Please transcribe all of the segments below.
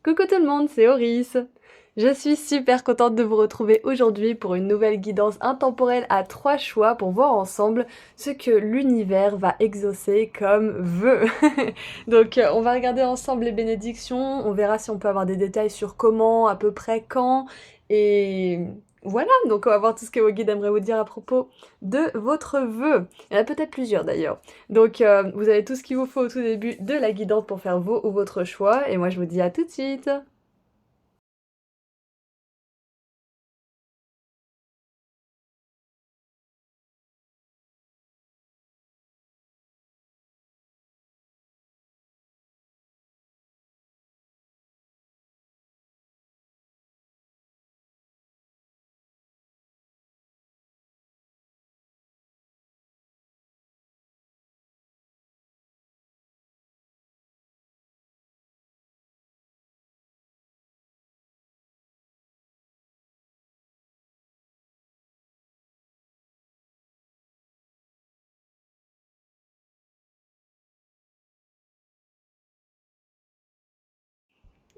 Coucou tout le monde, c'est Oris. Je suis super contente de vous retrouver aujourd'hui pour une nouvelle guidance intemporelle à 3 choix pour voir ensemble ce que l'univers va exaucer comme vœu. Donc on va regarder ensemble les bénédictions, on verra si on peut avoir des détails sur comment, à peu près quand, et voilà, donc on va voir tout ce que vos guides aimeraient vous dire à propos de votre vœu. Il y en a peut-être plusieurs d'ailleurs. Donc vous avez tout ce qu'il vous faut au tout début de la guidance pour faire vos ou votre choix, et moi je vous dis à tout de suite.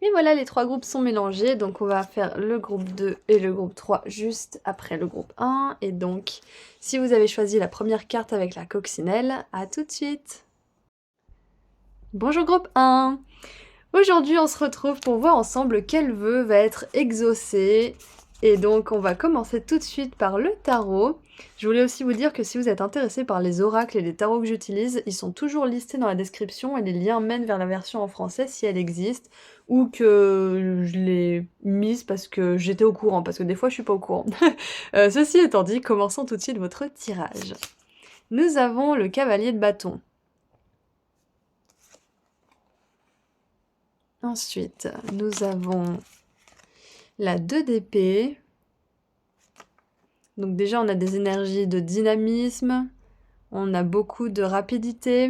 Et voilà, les trois groupes sont mélangés, donc on va faire le groupe 2 et le groupe 3 juste après le groupe 1. Et donc, si vous avez choisi la première carte avec la coccinelle, à tout de suite. Bonjour groupe 1. Aujourd'hui, on se retrouve pour voir ensemble quel vœu va être exaucé. Et donc, on va commencer tout de suite par le tarot. Je voulais aussi vous dire que si vous êtes intéressé par les oracles et les tarots que j'utilise, ils sont toujours listés dans la description et les liens mènent vers la version en français si elle existe, ou que je l'ai mise parce que j'étais au courant, parce que des fois je suis pas au courant. Ceci étant dit, commençons tout de suite votre tirage. Nous avons le cavalier de bâton. Ensuite, nous avons la 2 d'épée. Donc déjà, on a des énergies de dynamisme, on a beaucoup de rapidité,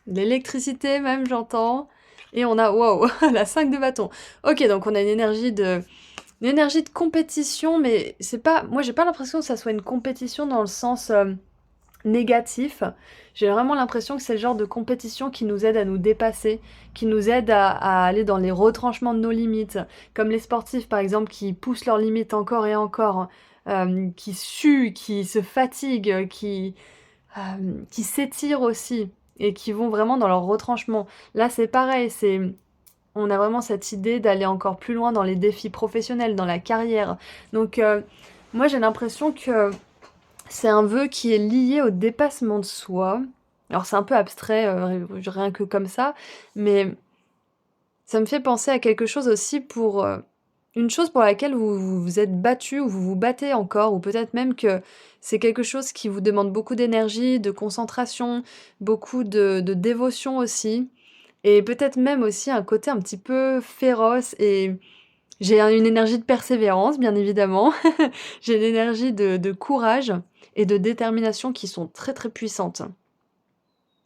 de l'électricité même, j'entends. Et on a, wow, la 5 de bâton. Ok, donc on a une énergie de compétition, mais c'est pas, moi j'ai pas l'impression que ça soit une compétition dans le sens négatif. J'ai vraiment l'impression que c'est le genre de compétition qui nous aide à nous dépasser, qui nous aide à aller dans les retranchements de nos limites, comme les sportifs par exemple qui poussent leurs limites encore et encore, qui suent, qui se fatiguent, qui s'étirent aussi, et qui vont vraiment dans leur retranchement. Là c'est pareil, on a vraiment cette idée d'aller encore plus loin dans les défis professionnels, dans la carrière. Donc moi j'ai l'impression que c'est un vœu qui est lié au dépassement de soi. Alors c'est un peu abstrait, rien que comme ça, mais ça me fait penser à quelque chose aussi pour, une chose pour laquelle vous vous êtes battu ou vous vous battez encore, ou peut-être même que c'est quelque chose qui vous demande beaucoup d'énergie, de concentration, beaucoup de dévotion aussi, et peut-être même aussi un côté un petit peu féroce, et j'ai une énergie de persévérance, bien évidemment. J'ai une énergie de courage et de détermination qui sont très, très puissantes.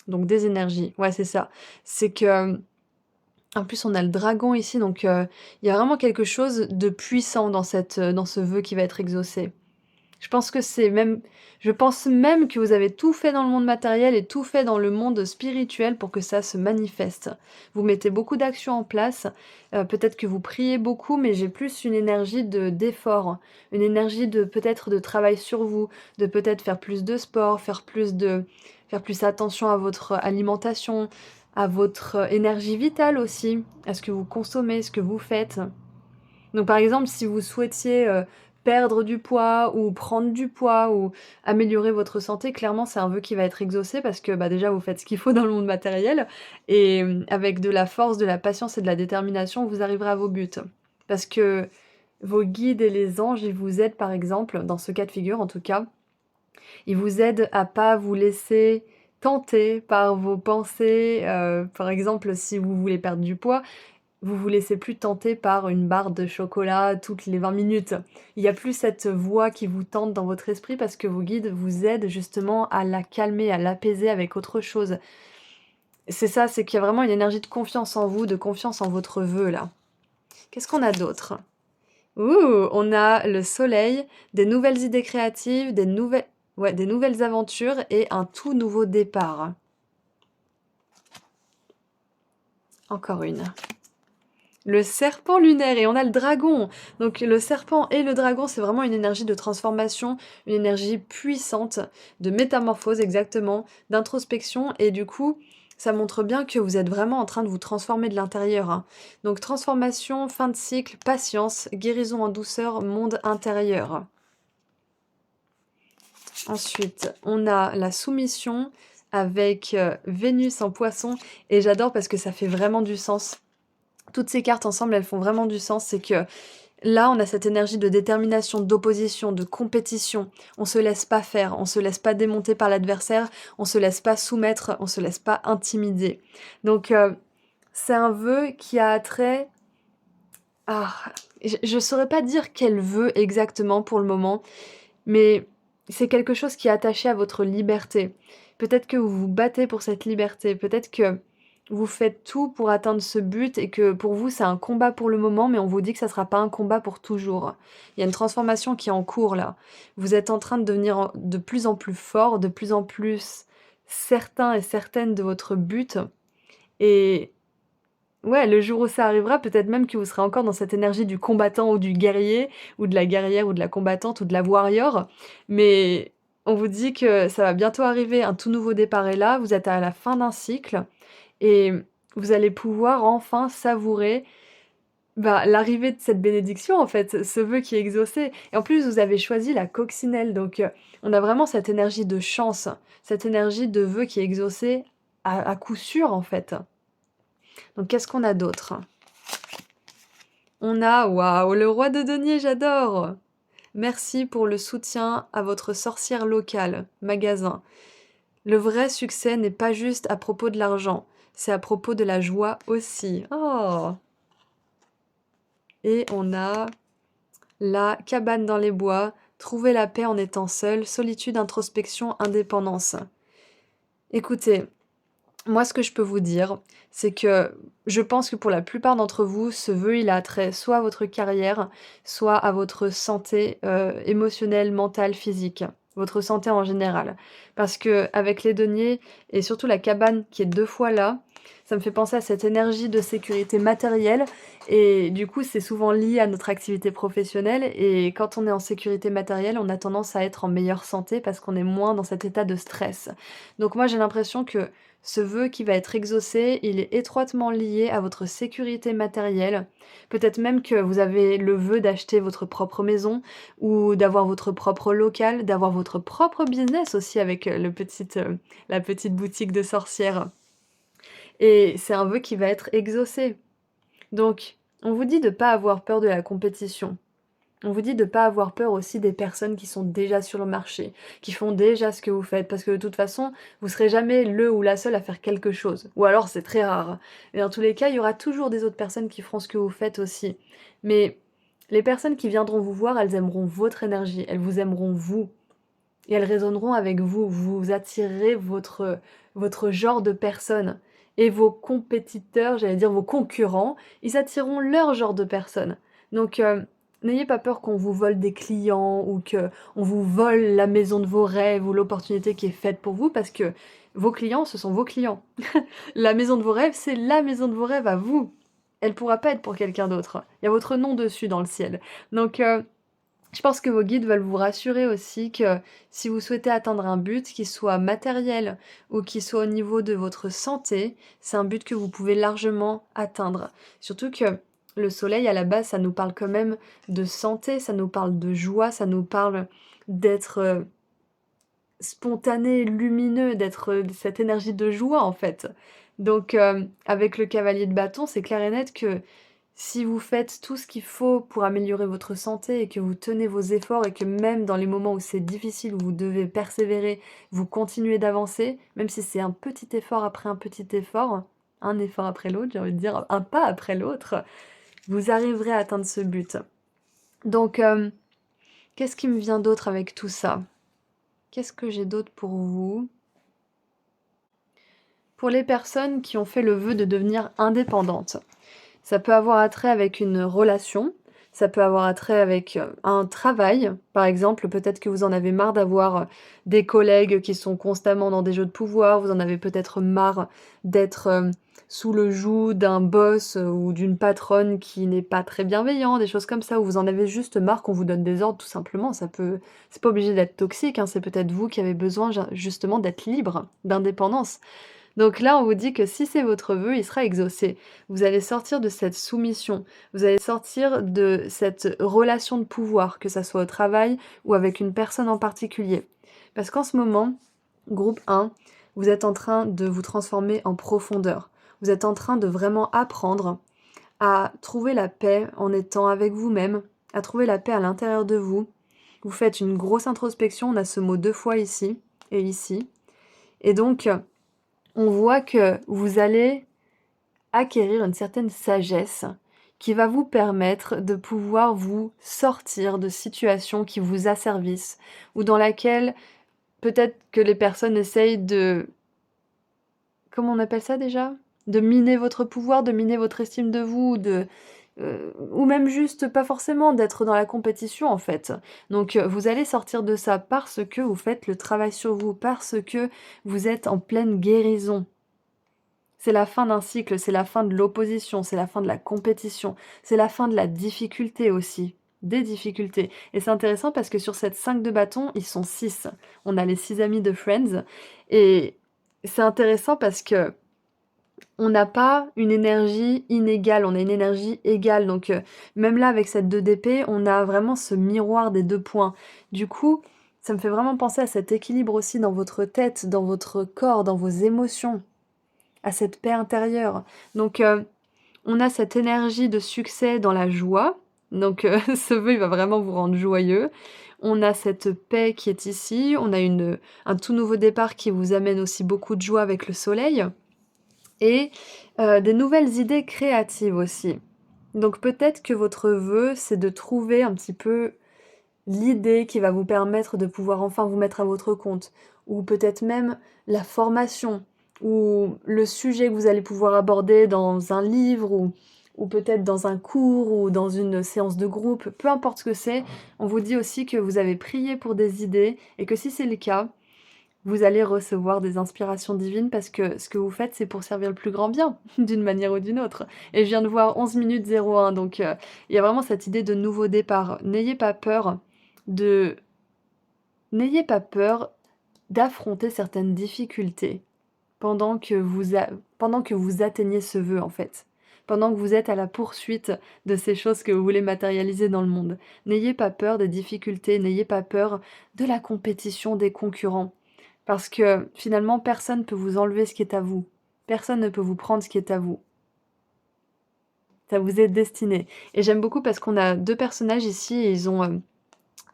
Donc des énergies, ouais, c'est ça. C'est que, en plus, on a le dragon ici, donc il y a vraiment quelque chose de puissant dans dans ce vœu qui va être exaucé. Je pense que c'est même je pense même que vous avez tout fait dans le monde matériel et tout fait dans le monde spirituel pour que ça se manifeste. Vous mettez beaucoup d'actions en place, peut-être que vous priez beaucoup, mais j'ai plus une énergie d'effort, une énergie de peut-être de travail sur vous, de peut-être faire plus de sport, faire plus attention à votre alimentation, à votre énergie vitale aussi, à ce que vous consommez, ce que vous faites. Donc par exemple, si vous souhaitiez, perdre du poids ou prendre du poids ou améliorer votre santé, clairement c'est un vœu qui va être exaucé parce que, bah, déjà vous faites ce qu'il faut dans le monde matériel, et avec de la force, de la patience et de la détermination, vous arriverez à vos buts. Parce que vos guides et les anges, ils vous aident par exemple, dans ce cas de figure en tout cas, ils vous aident à pas vous laisser tenter par vos pensées, par exemple si vous voulez perdre du poids, vous vous laissez plus tenter par une barre de chocolat toutes les 20 minutes. Il y a plus cette voix qui vous tente dans votre esprit parce que vos guides vous aident justement à la calmer, à l'apaiser avec autre chose. C'est ça, c'est qu'il y a vraiment une énergie de confiance en vous, de confiance en votre vœu là. Qu'est-ce qu'on a d'autre? Ouh, on a le soleil, des nouvelles idées créatives, des nouvelles aventures et un tout nouveau départ. Encore une. Le serpent lunaire et on a le dragon. Donc le serpent et le dragon, c'est vraiment une énergie de transformation, une énergie puissante, de métamorphose exactement, d'introspection et du coup, ça montre bien que vous êtes vraiment en train de vous transformer de l'intérieur, hein. Donc transformation, fin de cycle, patience, guérison en douceur, monde intérieur. Ensuite, on a la soumission avec Vénus en poisson et j'adore parce que ça fait vraiment du sens. Toutes ces cartes ensemble, elles font vraiment du sens. C'est que là, on a cette énergie de détermination, d'opposition, de compétition. On se laisse pas faire, on se laisse pas démonter par l'adversaire, on se laisse pas soumettre, on se laisse pas intimider. Donc, c'est un vœu qui a trait à... Je saurais pas dire quel vœu exactement pour le moment, mais c'est quelque chose qui est attaché à votre liberté. Peut-être que vous vous battez pour cette liberté, peut-être que vous faites tout pour atteindre ce but et que pour vous c'est un combat pour le moment, mais on vous dit que ça sera pas un combat pour toujours. Il y a une transformation qui est en cours là. Vous êtes en train de devenir de plus en plus fort, de plus en plus certain et certaine de votre but. Et ouais, le jour où ça arrivera, peut-être même que vous serez encore dans cette énergie du combattant ou du guerrier, ou de la guerrière ou de la combattante ou de la warrior, mais on vous dit que ça va bientôt arriver, un tout nouveau départ est là, vous êtes à la fin d'un cycle et vous allez pouvoir enfin savourer, bah, l'arrivée de cette bénédiction en fait, ce vœu qui est exaucé et en plus vous avez choisi la coccinelle donc on a vraiment cette énergie de chance, cette énergie de vœu qui est exaucé à coup sûr en fait. Donc qu'est-ce qu'on a d'autre? On a, waouh, le roi de denier, j'adore! Merci pour le soutien à votre sorcière locale, magasin. Le vrai succès n'est pas juste à propos de l'argent, c'est à propos de la joie aussi. Oh! Et on a la cabane dans les bois, trouver la paix en étant seul, solitude, introspection, indépendance. Écoutez, moi, ce que je peux vous dire, c'est que je pense que pour la plupart d'entre vous, ce vœu, il a trait soit à votre carrière, soit à votre santé émotionnelle, mentale, physique, votre santé en général. Parce que avec les deniers et surtout la cabane qui est 2 fois là, ça me fait penser à cette énergie de sécurité matérielle et du coup, c'est souvent lié à notre activité professionnelle et quand on est en sécurité matérielle, on a tendance à être en meilleure santé parce qu'on est moins dans cet état de stress. Donc moi, j'ai l'impression que ce vœu qui va être exaucé, il est étroitement lié à votre sécurité matérielle. Peut-être même que vous avez le vœu d'acheter votre propre maison ou d'avoir votre propre local, d'avoir votre propre business aussi avec la petite boutique de sorcière. Et c'est un vœu qui va être exaucé. Donc, on vous dit de ne pas avoir peur de la compétition. On vous dit de ne pas avoir peur aussi des personnes qui sont déjà sur le marché, qui font déjà ce que vous faites, parce que de toute façon, vous serez jamais le ou la seule à faire quelque chose. Ou alors c'est très rare. Mais dans tous les cas, il y aura toujours des autres personnes qui feront ce que vous faites aussi. Mais les personnes qui viendront vous voir, elles aimeront votre énergie, elles vous aimeront vous. Et elles résonneront avec vous, vous attirerez votre genre de personne. Et vos compétiteurs, j'allais dire vos concurrents, ils attireront leur genre de personne. Donc, n'ayez pas peur qu'on vous vole des clients ou qu'on vous vole la maison de vos rêves ou l'opportunité qui est faite pour vous parce que vos clients, ce sont vos clients. La maison de vos rêves, c'est la maison de vos rêves à vous. Elle pourra pas être pour quelqu'un d'autre. Il y a votre nom dessus dans le ciel. Donc, je pense que vos guides veulent vous rassurer aussi que si vous souhaitez atteindre un but, qu'il soit matériel ou qu'il soit au niveau de votre santé, c'est un but que vous pouvez largement atteindre. Surtout que le soleil, à la base, ça nous parle quand même de santé, ça nous parle de joie, ça nous parle d'être spontané, lumineux, d'être cette énergie de joie en fait. Donc avec le cavalier de bâton, c'est clair et net que si vous faites tout ce qu'il faut pour améliorer votre santé et que vous tenez vos efforts et que même dans les moments où c'est difficile, où vous devez persévérer, vous continuez d'avancer, même si c'est un petit effort après un petit effort, un effort après l'autre, j'ai envie de dire un pas après l'autre, vous arriverez à atteindre ce but. Donc, qu'est-ce qui me vient d'autre avec tout ça? Qu'est-ce que j'ai d'autre pour vous? Pour les personnes qui ont fait le vœu de devenir indépendantes, ça peut avoir attrait avec une relation, ça peut avoir attrait avec, un travail. Par exemple, peut-être que vous en avez marre d'avoir, des collègues qui sont constamment dans des jeux de pouvoir, vous en avez peut-être marre d'être, sous le joug d'un boss ou d'une patronne qui n'est pas très bienveillant, des choses comme ça, où vous en avez juste marre qu'on vous donne des ordres tout simplement. C'est pas obligé d'être toxique, hein, c'est peut-être vous qui avez besoin justement d'être libre, d'indépendance. Donc là, on vous dit que si c'est votre vœu, il sera exaucé. Vous allez sortir de cette soumission, vous allez sortir de cette relation de pouvoir, que ça soit au travail ou avec une personne en particulier. Parce qu'en ce moment, groupe 1, vous êtes en train de vous transformer en profondeur. Vous êtes en train de vraiment apprendre à trouver la paix en étant avec vous-même, à trouver la paix à l'intérieur de vous. Vous faites une grosse introspection, on a ce mot 2 fois ici et ici. Et donc, on voit que vous allez acquérir une certaine sagesse qui va vous permettre de pouvoir vous sortir de situations qui vous asservissent ou dans laquelle peut-être que les personnes essayent de... Comment on appelle ça déjà? De miner votre pouvoir, de miner votre estime de vous, ou même juste pas forcément d'être dans la compétition en fait. Donc vous allez sortir de ça parce que vous faites le travail sur vous, parce que vous êtes en pleine guérison. C'est la fin d'un cycle, c'est la fin de l'opposition, c'est la fin de la compétition, c'est la fin de la difficulté aussi, des difficultés. Et c'est intéressant parce que sur cette 5 de bâton, ils sont 6. On a les 6 amis de Friends. Et c'est intéressant parce que on n'a pas une énergie inégale, on a une énergie égale. Donc même là, avec cette 2 d'épée, on a vraiment ce miroir des 2 points. Du coup, ça me fait vraiment penser à cet équilibre aussi dans votre tête, dans votre corps, dans vos émotions, à cette paix intérieure. Donc, on a cette énergie de succès dans la joie. Donc, ce vœu, il va vraiment vous rendre joyeux. On a cette paix qui est ici. On a un tout nouveau départ qui vous amène aussi beaucoup de joie avec le soleil. Et des nouvelles idées créatives aussi. Donc, peut-être que votre vœu, c'est de trouver un petit peu l'idée qui va vous permettre de pouvoir enfin vous mettre à votre compte. Ou peut-être même la formation ou le sujet que vous allez pouvoir aborder dans un livre ou peut-être dans un cours ou dans une séance de groupe, peu importe ce que c'est, on vous dit aussi que vous avez prié pour des idées et que si c'est le cas, vous allez recevoir des inspirations divines parce que ce que vous faites, c'est pour servir le plus grand bien, d'une manière ou d'une autre. Et je viens de voir 11 minutes 01, donc il y a vraiment cette idée de nouveau départ. N'ayez pas peur de... N'ayez pas peur d'affronter certaines difficultés pendant que vous atteignez ce vœu en fait. Pendant que vous êtes à la poursuite de ces choses que vous voulez matérialiser dans le monde. N'ayez pas peur des difficultés, n'ayez pas peur de la compétition des concurrents. Parce que finalement, personne ne peut vous enlever ce qui est à vous. Personne ne peut vous prendre ce qui est à vous. Ça vous est destiné. Et j'aime beaucoup parce qu'on a 2 personnages ici et ils ont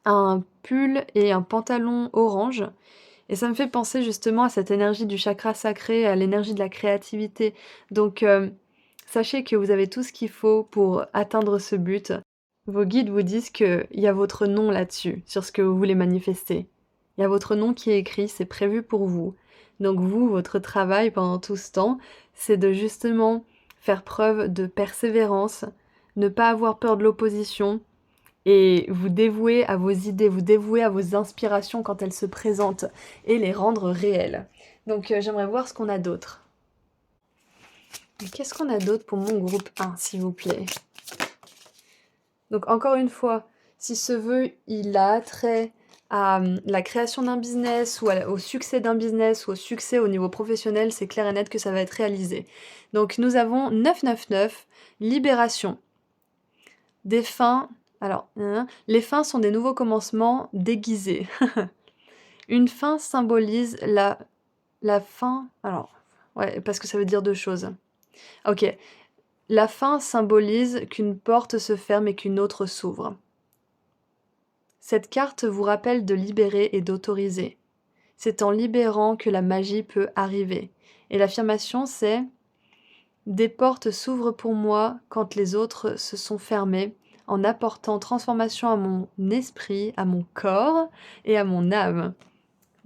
un pull et un pantalon orange. Et ça me fait penser justement à cette énergie du chakra sacré, à l'énergie de la créativité. Donc, sachez que vous avez tout ce qu'il faut pour atteindre ce but. Vos guides vous disent qu'il y a votre nom là-dessus, sur ce que vous voulez manifester. Il y a votre nom qui est écrit, c'est prévu pour vous. Donc vous, votre travail pendant tout ce temps, c'est de justement faire preuve de persévérance, ne pas avoir peur de l'opposition, et vous dévouer à vos idées, vous dévouer à vos inspirations quand elles se présentent et les rendre réelles. Donc j'aimerais voir ce qu'on a d'autre. Qu'est-ce qu'on a d'autre pour mon groupe 1, s'il vous plaît? Donc encore une fois, si ce vœu, il a trait à la création d'un business ou au succès d'un business ou au succès au niveau professionnel, c'est clair et net que ça va être réalisé. Donc nous avons 999, libération. Des fins... Alors, les fins sont des nouveaux commencements déguisés. Une fin symbolise la fin... Alors, ouais, parce que ça veut dire 2 choses. Ok. La fin symbolise qu'une porte se ferme et qu'une autre s'ouvre. Cette carte vous rappelle de libérer et d'autoriser. C'est en libérant que la magie peut arriver. Et l'affirmation, c'est « Des portes s'ouvrent pour moi quand les autres se sont fermées, en apportant transformation à mon esprit, à mon corps et à mon âme. »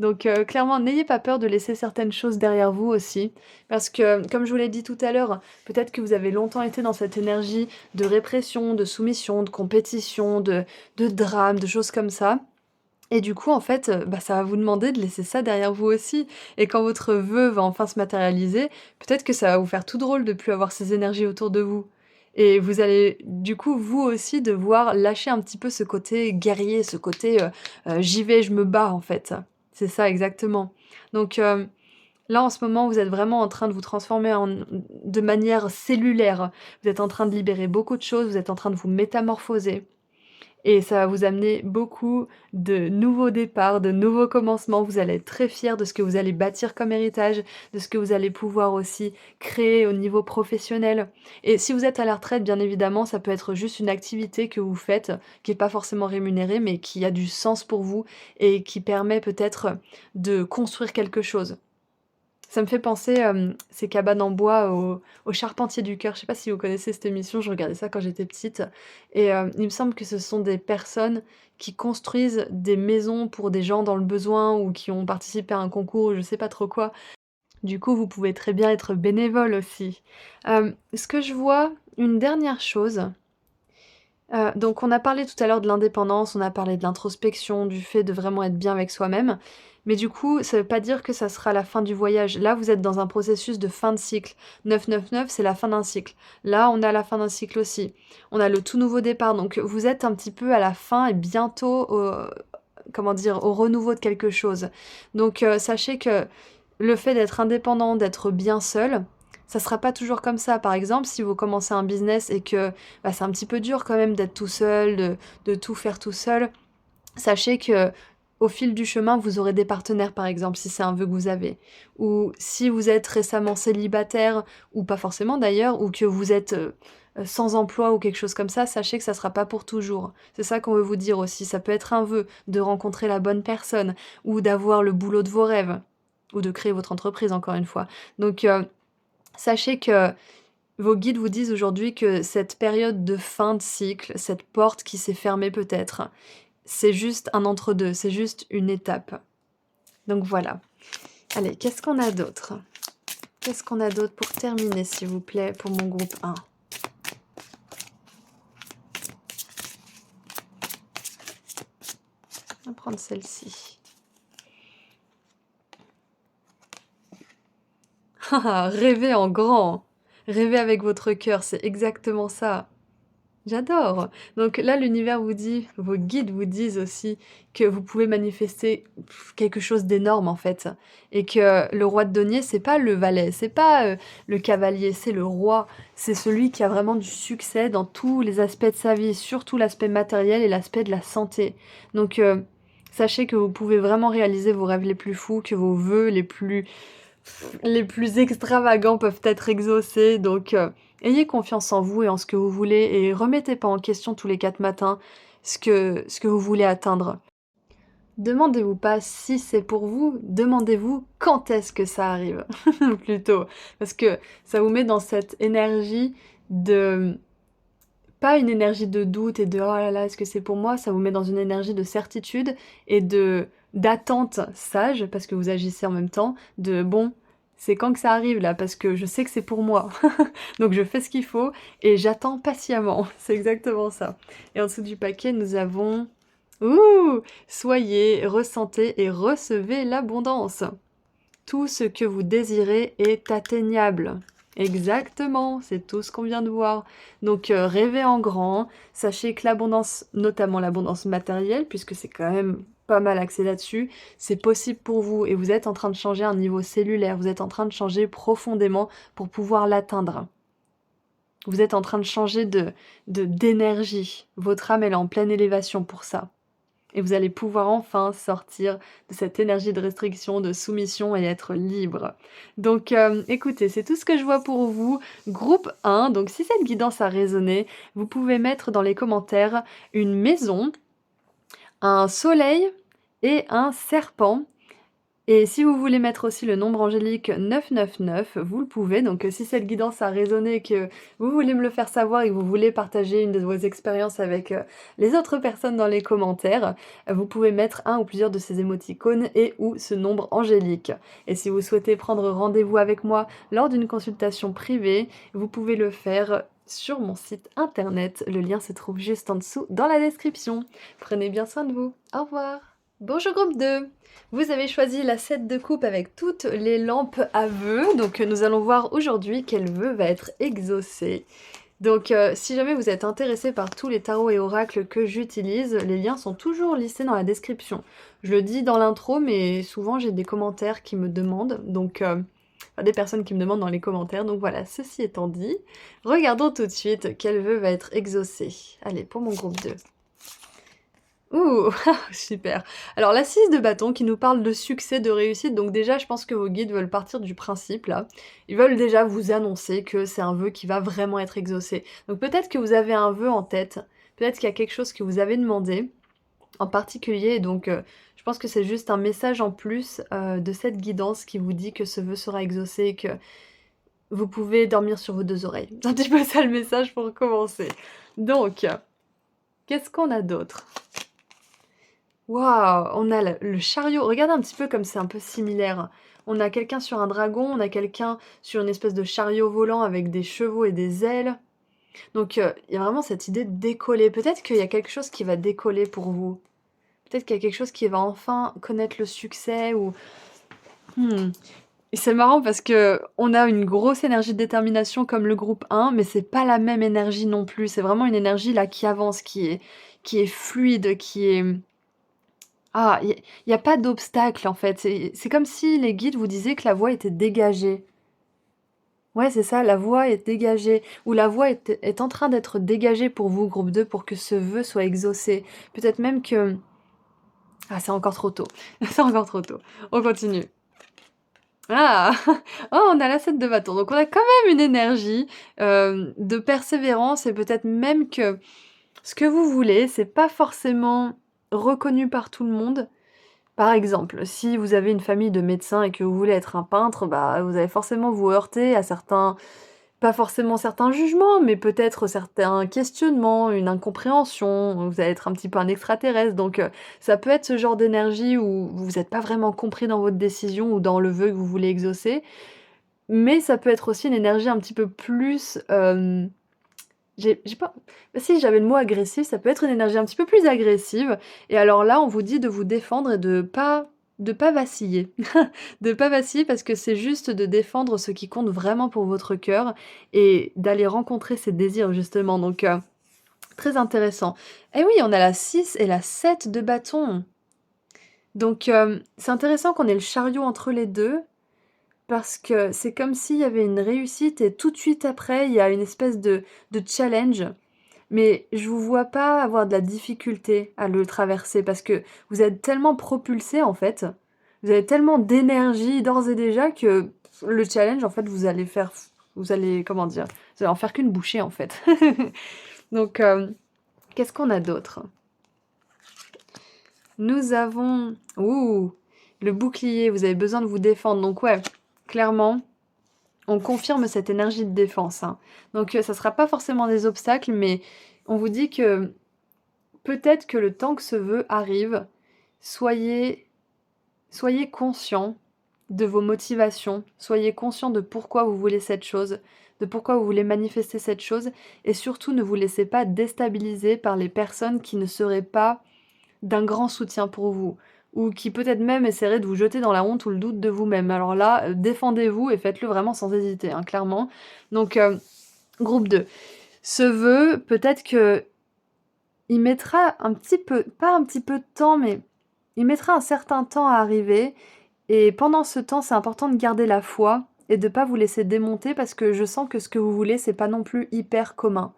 Donc clairement, n'ayez pas peur de laisser certaines choses derrière vous aussi, parce que, comme je vous l'ai dit tout à l'heure, peut-être que vous avez longtemps été dans cette énergie de répression, de soumission, de compétition, de drame, de choses comme ça. Et du coup, en fait, bah, ça va vous demander de laisser ça derrière vous aussi. Et quand votre vœu va enfin se matérialiser, peut-être que ça va vous faire tout drôle de plus avoir ces énergies autour de vous. Et vous allez, du coup, vous aussi, devoir lâcher un petit peu ce côté guerrier, ce côté, «J'y vais, je me bats», en fait. C'est ça, exactement. Donc, là, en ce moment, vous êtes vraiment en train de vous transformer de manière cellulaire. Vous êtes en train de libérer beaucoup de choses, vous êtes en train de vous métamorphoser. Et ça va vous amener beaucoup de nouveaux départs, de nouveaux commencements. Vous allez être très fiers de ce que vous allez bâtir comme héritage, de ce que vous allez pouvoir aussi créer au niveau professionnel. Et si vous êtes à la retraite, bien évidemment, ça peut être juste une activité que vous faites, qui est pas forcément rémunérée, mais qui a du sens pour vous et qui permet peut-être de construire quelque chose. Ça me fait penser, ces cabanes en bois au Charpentier du cœur. Je sais pas si vous connaissez cette émission, je regardais ça quand j'étais petite et il me semble que ce sont des personnes qui construisent des maisons pour des gens dans le besoin ou qui ont participé à un concours ou je sais pas trop quoi. Du coup, vous pouvez très bien être bénévole aussi. Ce que je vois, une dernière chose, donc on a parlé tout à l'heure de l'indépendance, on a parlé de l'introspection, du fait de vraiment être bien avec soi-même. Mais du coup, ça veut pas dire que ça sera la fin du voyage. Là, vous êtes dans un processus de fin de cycle. 999, c'est la fin d'un cycle. Là, on a la fin d'un cycle aussi. On a le tout nouveau départ. Donc vous êtes un petit peu à la fin et bientôt comment dire, au renouveau de quelque chose. Donc sachez que le fait d'être indépendant, d'être bien seul, ça sera pas toujours comme ça. Par exemple, si vous commencez un business et que bah, c'est un petit peu dur quand même d'être tout seul, de tout faire tout seul, sachez que au fil du chemin, vous aurez des partenaires, par exemple, si c'est un vœu que vous avez. Ou si vous êtes récemment célibataire, ou pas forcément d'ailleurs, ou que vous êtes sans emploi ou quelque chose comme ça, sachez que ça sera pas pour toujours. C'est ça qu'on veut vous dire aussi. Ça peut être un vœu de rencontrer la bonne personne, ou d'avoir le boulot de vos rêves, ou de créer votre entreprise, encore une fois. Donc, sachez que vos guides vous disent aujourd'hui que cette période de fin de cycle, cette porte qui s'est fermée peut-être, c'est juste un entre-deux, c'est juste une étape. Donc voilà. Allez, qu'est-ce qu'on a d'autre? Qu'est-ce qu'on a d'autre pour terminer, s'il vous plaît, pour mon groupe 1? On va prendre celle-ci. Rêvez en grand. Rêvez avec votre cœur, c'est exactement ça. J'adore. Donc là, l'univers vous dit, vos guides vous disent aussi que vous pouvez manifester quelque chose d'énorme en fait, et que le roi de denier, c'est pas le valet, c'est pas le cavalier, c'est le roi. C'est celui qui a vraiment du succès dans tous les aspects de sa vie, surtout l'aspect matériel et l'aspect de la santé. Donc sachez que vous pouvez vraiment réaliser vos rêves les plus fous, que vos vœux les plus extravagants peuvent être exaucés. Donc, ayez confiance en vous et en ce que vous voulez et remettez pas en question tous les 4 matins ce que vous voulez atteindre. Demandez-vous pas si c'est pour vous, demandez-vous quand est-ce que ça arrive, plutôt. Parce que ça vous met dans cette énergie de pas une énergie de doute et de «Oh là là, est-ce que c'est pour moi?» Ça vous met dans une énergie de certitude et d'attente sage, parce que vous agissez en même temps, de «Bon, c'est quand que ça arrive là? Parce que je sais que c'est pour moi. Donc je fais ce qu'il faut et j'attends patiemment». C'est exactement ça. Et en dessous du paquet, nous avons ouh! Soyez, ressentez et recevez l'abondance. Tout ce que vous désirez est atteignable. Exactement, c'est tout ce qu'on vient de voir. Donc rêvez en grand, sachez que l'abondance, notamment l'abondance matérielle, puisque c'est quand même pas mal axé là-dessus, c'est possible pour vous et vous êtes en train de changer un niveau cellulaire, vous êtes en train de changer profondément pour pouvoir l'atteindre. Vous êtes en train de changer d'énergie. Votre âme, elle est en pleine élévation pour ça. Et vous allez pouvoir enfin sortir de cette énergie de restriction, de soumission et être libre. Donc écoutez, c'est tout ce que je vois pour vous. Groupe 1, donc si cette guidance a résonné, vous pouvez mettre dans les commentaires une maison, un soleil et un serpent. Et si vous voulez mettre aussi le nombre angélique 999, vous le pouvez. Donc si cette guidance a résonné et que vous voulez me le faire savoir et que vous voulez partager une de vos expériences avec les autres personnes dans les commentaires, vous pouvez mettre un ou plusieurs de ces émoticônes et ou ce nombre angélique. Et si vous souhaitez prendre rendez-vous avec moi lors d'une consultation privée, vous pouvez le faire sur mon site internet. Le lien se trouve juste en dessous dans la description. Prenez bien soin de vous. Au revoir. Bonjour groupe 2. Vous avez choisi la 7 de coupe avec toutes les lampes à vœux. Donc nous allons voir aujourd'hui quel vœu va être exaucé. Donc si jamais vous êtes intéressé par tous les tarots et oracles que j'utilise, les liens sont toujours listés dans la description. Je le dis dans l'intro, mais souvent j'ai des commentaires qui me demandent, donc enfin, des personnes qui me demandent dans les commentaires. Donc voilà, ceci étant dit, regardons tout de suite quel vœu va être exaucé. Allez, pour mon groupe 2. Ouh, super. Alors la 6 de bâton qui nous parle de succès, de réussite, donc déjà je pense que vos guides veulent partir du principe là. Ils veulent déjà vous annoncer que c'est un vœu qui va vraiment être exaucé. Donc peut-être que vous avez un vœu en tête, peut-être qu'il y a quelque chose que vous avez demandé en particulier, et donc je pense que c'est juste un message en plus de cette guidance qui vous dit que ce vœu sera exaucé et que vous pouvez dormir sur vos deux oreilles. C'est un petit peu ça le message pour commencer. Donc, qu'est-ce qu'on a d'autre? Waouh, on a le chariot. Regardez un petit peu comme c'est un peu similaire. On a quelqu'un sur un dragon, on a quelqu'un sur une espèce de chariot volant avec des chevaux et des ailes. Donc il y a vraiment cette idée de décoller. Peut-être qu'il y a quelque chose qui va décoller pour vous. Peut-être qu'il y a quelque chose qui va enfin connaître le succès ou... Et c'est marrant parce que on a une grosse énergie de détermination comme le groupe 1, mais c'est pas la même énergie non plus. C'est vraiment une énergie là qui avance, qui est fluide, qui est... Ah, il y a pas d'obstacle en fait, c'est comme si les guides vous disaient que la voie était dégagée. Ouais, c'est ça, la voie est dégagée, ou la voie est en train d'être dégagée pour vous, groupe 2, pour que ce vœu soit exaucé. Peut-être même que... Ah, c'est encore trop tôt. C'est encore trop tôt. On continue. Ah! Oh, on a la 7 de bâton, donc on a quand même une énergie de persévérance et peut-être même que ce que vous voulez, c'est pas forcément reconnu par tout le monde. Par exemple, si vous avez une famille de médecins et que vous voulez être un peintre, bah, vous allez forcément vous heurter à certains, pas forcément certains jugements, mais peut-être certains questionnements, une incompréhension, vous allez être un petit peu un extraterrestre, donc ça peut être ce genre d'énergie où vous n'êtes pas vraiment compris dans votre décision ou dans le vœu que vous voulez exaucer, mais ça peut être aussi une énergie un petit peu plus... j'ai pas... Bah si, j'avais le mot agressif, ça peut être une énergie un petit peu plus agressive. Et alors là, on vous dit de vous défendre et de pas vaciller. De pas vaciller parce que c'est juste de défendre ce qui compte vraiment pour votre cœur et d'aller rencontrer ses désirs justement. Donc, très intéressant. Et oui, on a la 6 et la 7 de bâton. Donc, c'est intéressant qu'on ait le chariot entre les deux. Parce que c'est comme s'il y avait une réussite et tout de suite après, il y a une espèce de challenge. Mais je vous vois pas avoir de la difficulté à le traverser parce que vous êtes tellement propulsé en fait. Vous avez tellement d'énergie d'ores et déjà que le challenge, en fait, vous allez, comment dire, vous allez en faire qu'une bouchée en fait. Donc, qu'est-ce qu'on a d'autre? Nous avons... Ouh, le bouclier, vous avez besoin de vous défendre. Donc ouais, clairement, on confirme cette énergie de défense, hein. Donc ça sera pas forcément des obstacles, mais on vous dit que peut-être que le temps que ce vœu arrive, soyez conscient de vos motivations, soyez conscient de pourquoi vous voulez cette chose, de pourquoi vous voulez manifester cette chose, et surtout ne vous laissez pas déstabiliser par les personnes qui ne seraient pas d'un grand soutien pour vous, ou qui peut-être même essaieraient de vous jeter dans la honte ou le doute de vous-même. Alors là, défendez-vous et faites-le vraiment sans hésiter, hein, clairement. Donc, groupe 2. Ce vœu, peut-être que il mettra un petit peu, pas un petit peu de temps, mais il mettra un certain temps à arriver. Et pendant ce temps, c'est important de garder la foi et de pas vous laisser démonter parce que je sens que ce que vous voulez, c'est pas non plus hyper commun.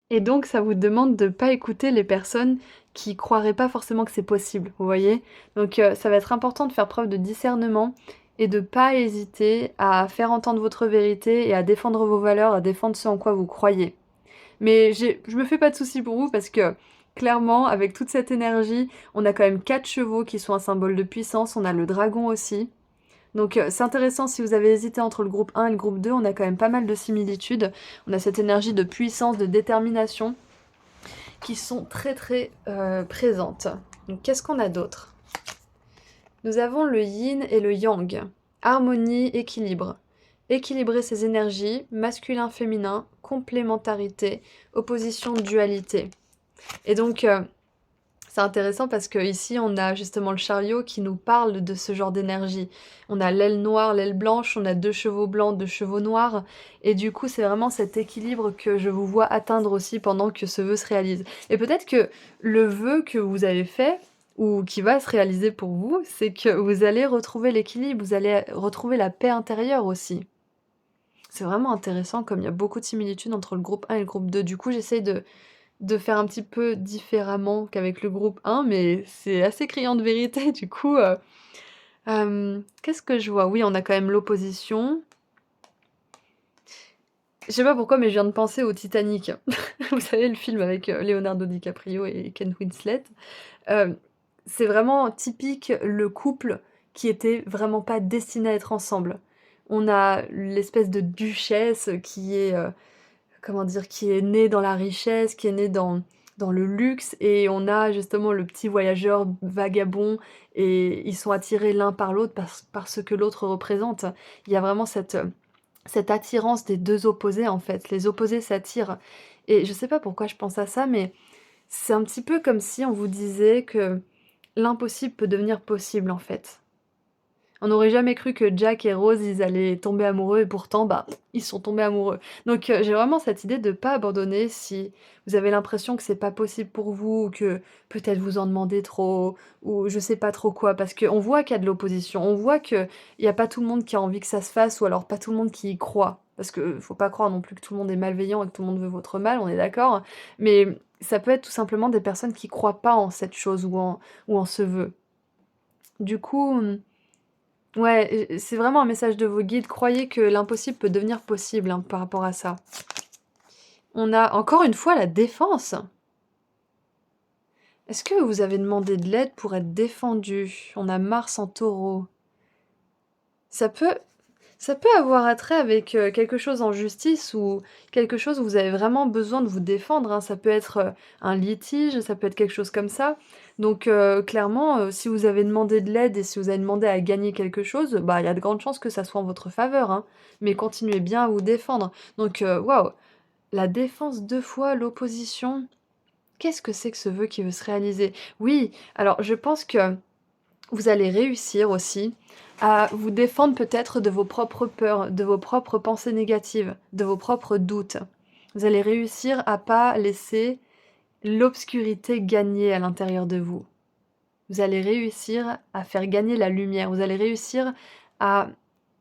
Et donc, ça vous demande de pas écouter les personnes qui croiraient pas forcément que c'est possible, vous voyez? Donc, ça va être important de faire preuve de discernement et de pas hésiter à faire entendre votre vérité et à défendre vos valeurs, à défendre ce en quoi vous croyez. Mais je me fais pas de soucis pour vous parce que clairement, avec toute cette énergie, on a quand même 4 chevaux qui sont un symbole de puissance, on a le dragon aussi. Donc c'est intéressant si vous avez hésité entre le groupe 1 et le groupe 2, on a quand même pas mal de similitudes. On a cette énergie de puissance, de détermination qui sont très très présentes. Donc qu'est-ce qu'on a d'autre? Nous avons le yin et le yang. Harmonie, équilibre. Équilibrer ses énergies, masculin-féminin, complémentarité, opposition, dualité. Et donc, C'est intéressant parce qu'ici, on a justement le chariot qui nous parle de ce genre d'énergie. On a l'aile noire, l'aile blanche, on a 2 chevaux blancs, 2 chevaux noirs et du coup, c'est vraiment cet équilibre que je vous vois atteindre aussi pendant que ce vœu se réalise. Et peut-être que le vœu que vous avez fait ou qui va se réaliser pour vous, c'est que vous allez retrouver l'équilibre, vous allez retrouver la paix intérieure aussi. C'est vraiment intéressant comme il y a beaucoup de similitudes entre le groupe 1 et le groupe 2. Du coup, j'essaye de faire un petit peu différemment qu'avec le groupe 1, mais c'est assez criant de vérité du coup, qu'est-ce que je vois? Oui, on a quand même l'opposition. Je sais pas pourquoi, mais je viens de penser au Titanic. Vous savez le film avec, Leonardo DiCaprio et Kate Winslet? Hem, c'est vraiment typique le couple qui était vraiment pas destiné à être ensemble. On a l'espèce de duchesse qui est, comment dire? Qui est née dans la richesse, qui est née dans le luxe et on a justement le petit voyageur vagabond et ils sont attirés l'un par l'autre par ce que l'autre représente. Il y a vraiment cette attirance des 2 opposés, en fait. Les opposés s'attirent et je sais pas pourquoi je pense à ça, mais c'est un petit peu comme si on vous disait que l'impossible peut devenir possible, en fait. On n'aurait jamais cru que Jack et Rose, ils allaient tomber amoureux et pourtant, bah, ils sont tombés amoureux. Donc j'ai vraiment cette idée de pas abandonner si vous avez l'impression que c'est pas possible pour vous ou que peut-être vous en demandez trop ou je sais pas trop quoi. Parce qu'on voit qu'il y a de l'opposition, on voit qu'il y a pas tout le monde qui a envie que ça se fasse ou alors pas tout le monde qui y croit. Parce que faut pas croire non plus que tout le monde est malveillant et que tout le monde veut votre mal, on est d'accord? Mais ça peut être tout simplement des personnes qui croient pas en cette chose ou en ce vœu. Du coup, ouais, c'est vraiment un message de vos guides. Croyez que l'impossible peut devenir possible, hein, par rapport à ça. On a encore une fois la défense. Est-ce que vous avez demandé de l'aide pour être défendu? On a Mars en Taureau. Ça peut Ça peut avoir attrait avec, quelque chose en justice ou quelque chose où vous avez vraiment besoin de vous défendre, hein. Ça peut être, un litige, ça peut être quelque chose comme ça. Donc, clairement, si vous avez demandé de l'aide et si vous avez demandé à gagner quelque chose, bah, il y a de grandes chances que ça soit en votre faveur, hein. Mais continuez bien à vous défendre. Donc, waouh! La défense 2 fois, l'opposition. Qu'est-ce que c'est que ce vœu qui veut se réaliser? Oui, alors je pense que vous allez réussir aussi à vous défendre peut-être de vos propres peurs, de vos propres pensées négatives, de vos propres doutes. Vous allez réussir à pas laisser l'obscurité gagner à l'intérieur de vous. Vous allez réussir à faire gagner la lumière. Vous allez réussir à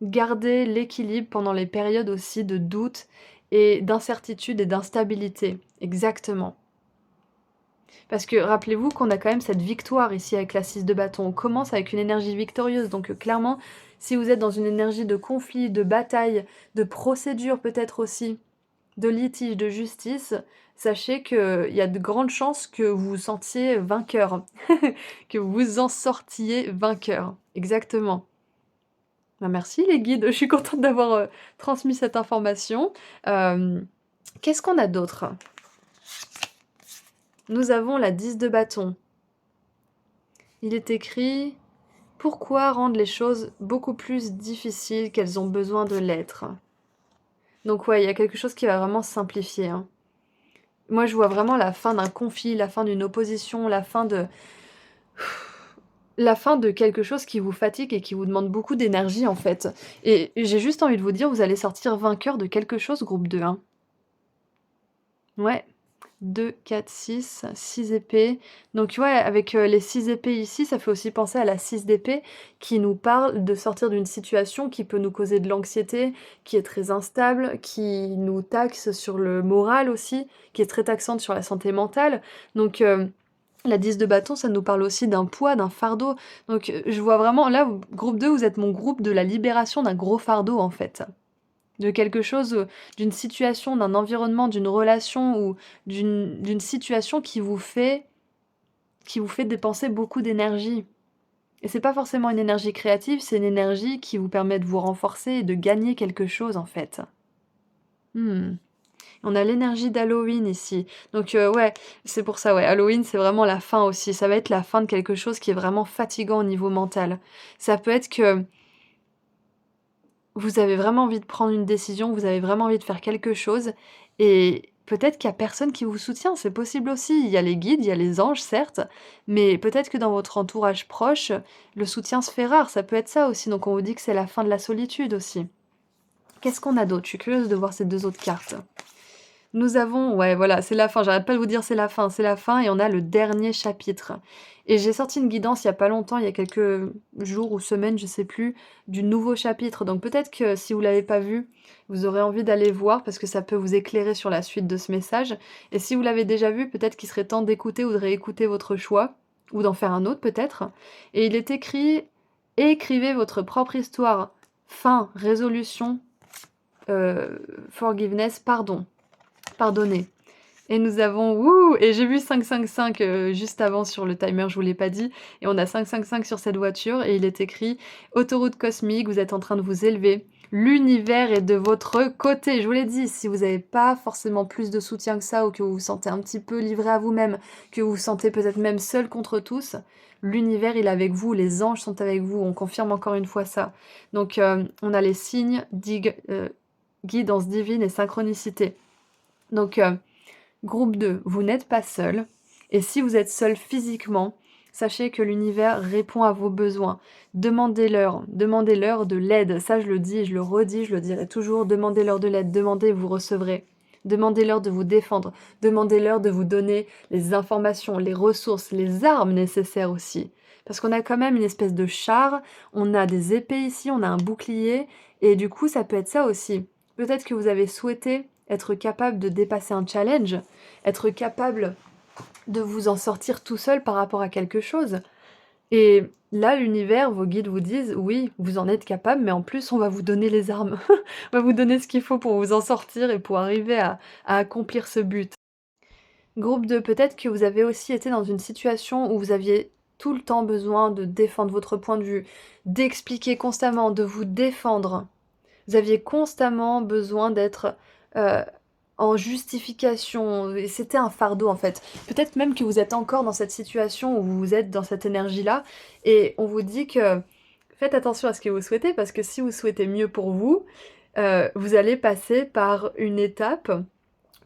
garder l'équilibre pendant les périodes aussi de doute et d'incertitude et d'instabilité. Exactement. Parce que rappelez-vous qu'on a quand même cette victoire ici avec la 6 de bâton. On commence avec une énergie victorieuse, donc clairement, si vous êtes dans une énergie de conflit, de bataille, de procédure peut-être aussi, de litige, de justice, sachez qu'il y a de grandes chances que vous vous sentiez vainqueur, que vous en sortiez vainqueur. Exactement. Ben merci les guides, je suis contente d'avoir transmis cette information. Qu'est-ce qu'on a d'autre? Nous avons la 10 de bâton. Il est écrit: «Pourquoi rendre les choses beaucoup plus difficiles qu'elles ont besoin de l'être?» Donc ouais, il y a quelque chose qui va vraiment se simplifier, hein. Moi, je vois vraiment la fin d'un conflit, la fin d'une opposition, la fin de quelque chose qui vous fatigue et qui vous demande beaucoup d'énergie, en fait. Et j'ai juste envie de vous dire, vous allez sortir vainqueur de quelque chose, groupe 2, hein. Ouais. 2, 4, 6 épées. Donc ouais, avec, les 6 épées ici, ça fait aussi penser à la 6 d'épée qui nous parle de sortir d'une situation qui peut nous causer de l'anxiété, qui est très instable, qui nous taxe sur le moral aussi, qui est très taxante sur la santé mentale. Donc, la 10 de bâton, ça nous parle aussi d'un poids, d'un fardeau. Donc, je vois vraiment là, groupe 2, vous êtes mon groupe de la libération d'un gros fardeau, en fait. De quelque chose, d'une situation, d'un environnement, d'une relation ou d'une situation qui vous fait dépenser beaucoup d'énergie. Et c'est pas forcément une énergie créative, c'est une énergie qui vous permet de vous renforcer et de gagner quelque chose, en fait. Mmh. On a l'énergie d'Halloween ici. Donc, ouais, c'est pour ça, ouais, Halloween, c'est vraiment la fin aussi. Ça va être la fin de quelque chose qui est vraiment fatigant au niveau mental. Ça peut être que vous avez vraiment envie de prendre une décision, vous avez vraiment envie de faire quelque chose et peut-être qu'il y a personne qui vous soutient, c'est possible aussi. Il y a les guides, il y a les anges, certes, mais peut-être que dans votre entourage proche, le soutien se fait rare, ça peut être ça aussi, donc on vous dit que c'est la fin de la solitude aussi. Qu'est-ce qu'on a d'autre? Je suis curieuse de voir ces 2 autres cartes. Nous avons ouais, voilà, c'est la fin, j'arrête pas de vous dire c'est la fin et on a le dernier chapitre. Et j'ai sorti une guidance il y a pas longtemps, il y a quelques jours ou semaines, je sais plus, du nouveau chapitre. Donc peut-être que si vous l'avez pas vu, vous aurez envie d'aller voir parce que ça peut vous éclairer sur la suite de ce message. Et si vous l'avez déjà vu, peut-être qu'il serait temps d'écouter ou de réécouter votre choix, ou d'en faire un autre peut-être. Et il est écrit: «Écrivez votre propre histoire. Fin, résolution, forgiveness, pardon». Pardonner. Et nous avons wouh! Et j'ai vu 555 juste avant sur le timer, je vous l'ai pas dit. Et on a 555 sur cette voiture et il est écrit: «Autoroute cosmique, vous êtes en train de vous élever. L'univers est de votre côté». Je vous l'ai dit, si vous n'avez pas forcément plus de soutien que ça ou que vous vous sentez un petit peu livré à vous-même, que vous vous sentez peut-être même seul contre tous, l'univers il est avec vous, les anges sont avec vous, on confirme encore une fois ça. Donc on a les signes, guidance divine et synchronicité. Donc groupe 2, vous n'êtes pas seul. Et si vous êtes seul physiquement, sachez que l'univers répond à vos besoins. Demandez-leur de l'aide. Ça, je le dis, je le redis, je le dirai toujours. Demandez-leur de l'aide, demandez, vous recevrez. Demandez-leur de vous défendre. Demandez-leur de vous donner les informations, les ressources, les armes nécessaires aussi. Parce qu'on a quand même une espèce de char, on a des épées ici, on a un bouclier, et du coup, ça peut être ça aussi. Peut-être que vous avez souhaité être capable de dépasser un challenge, être capable de vous en sortir tout seul par rapport à quelque chose. Et là, l'univers, vos guides vous disent: «Oui, vous en êtes capable, mais en plus, on va vous donner les armes. On va vous donner ce qu'il faut pour vous en sortir et pour arriver à accomplir ce but». Groupe 2, peut-être que vous avez aussi été dans une situation où vous aviez tout le temps besoin de défendre votre point de vue, d'expliquer constamment, de vous défendre. Vous aviez constamment besoin d'être, heu, en justification et c'était un fardeau, en fait. Peut-être même que vous êtes encore dans cette situation où vous êtes dans cette énergie-là et on vous dit que faites attention à ce que vous souhaitez parce que si vous souhaitez mieux pour vous, vous allez passer par une étape,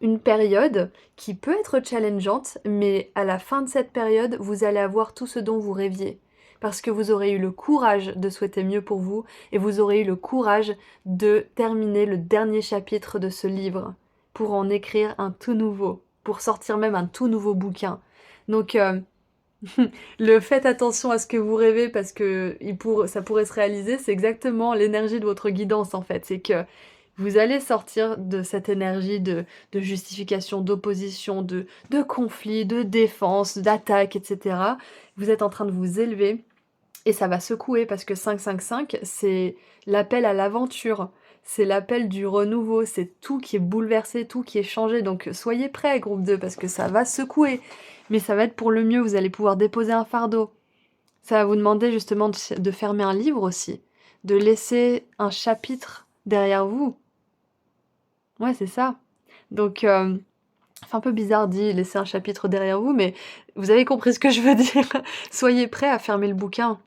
une période qui peut être challengeante, mais à la fin de cette période, vous allez avoir tout ce dont vous rêviez. Parce que vous aurez eu le courage de souhaiter mieux pour vous et vous aurez eu le courage de terminer le dernier chapitre de ce livre pour en écrire un tout nouveau, pour sortir même un tout nouveau bouquin. Donc, le faites attention à ce que vous rêvez parce que ça pourrait se réaliser, c'est exactement l'énergie de votre guidance en fait. C'est que vous allez sortir de cette énergie de justification, d'opposition, de conflit, de défense, d'attaque, etc. Vous êtes en train de vous élever et ça va secouer parce que 555, c'est l'appel à l'aventure. C'est l'appel du renouveau, c'est tout qui est bouleversé, tout qui est changé. Donc soyez prêts, groupe 2, parce que ça va secouer. Mais ça va être pour le mieux, vous allez pouvoir déposer un fardeau. Ça va vous demander justement de fermer un livre aussi, de laisser un chapitre derrière vous. Ouais, c'est ça. Donc, c'est un peu bizarre dit laisser un chapitre derrière vous, mais vous avez compris ce que je veux dire. Soyez prêts à fermer le bouquin.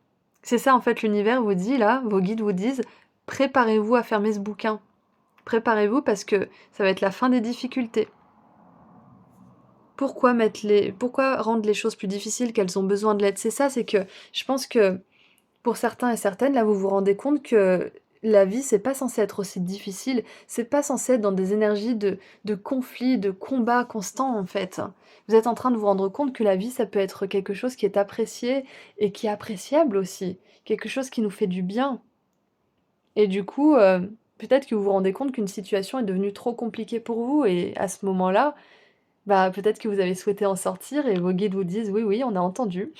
C'est ça en fait, l'univers vous dit là, vos guides vous disent: «Préparez-vous à fermer ce bouquin. Préparez-vous parce que ça va être la fin des difficultés». Pourquoi rendre les choses plus difficiles qu'elles ont besoin de l'aide? C'est ça, c'est que je pense que pour certains et certaines, là, vous vous rendez compte que la vie, c'est pas censé être aussi difficile, c'est pas censé être dans des énergies de conflit, de combat constant, en fait. Vous êtes en train de vous rendre compte que la vie, ça peut être quelque chose qui est apprécié et qui est appréciable aussi, quelque chose qui nous fait du bien. Et du coup, peut-être que vous vous rendez compte qu'une situation est devenue trop compliquée pour vous et à ce moment-là, bah, peut-être que vous avez souhaité en sortir et vos guides vous disent: «Oui, oui, on a entendu.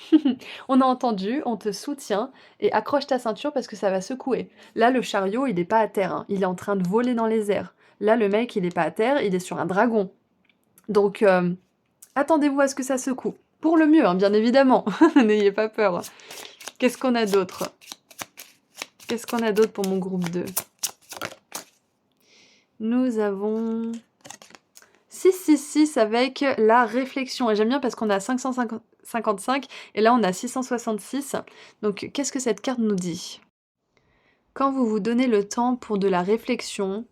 On a entendu, on te soutient et accroche ta ceinture parce que ça va secouer». Là, le chariot, il est pas à terre, hein, il est en train de voler dans les airs. Là, le mec, il est pas à terre, il est sur un dragon. Donc, attendez-vous à ce que ça secoue. Pour le mieux, hein, bien évidemment. N'ayez pas peur. Qu'est-ce qu'on a d'autre? Qu'est-ce qu'on a d'autre pour mon groupe 2? Nous avons 666 avec la réflexion et j'aime bien parce qu'on a 555 et là on a 666. Donc qu'est-ce que cette carte nous dit? Quand vous vous donnez le temps pour de la réflexion,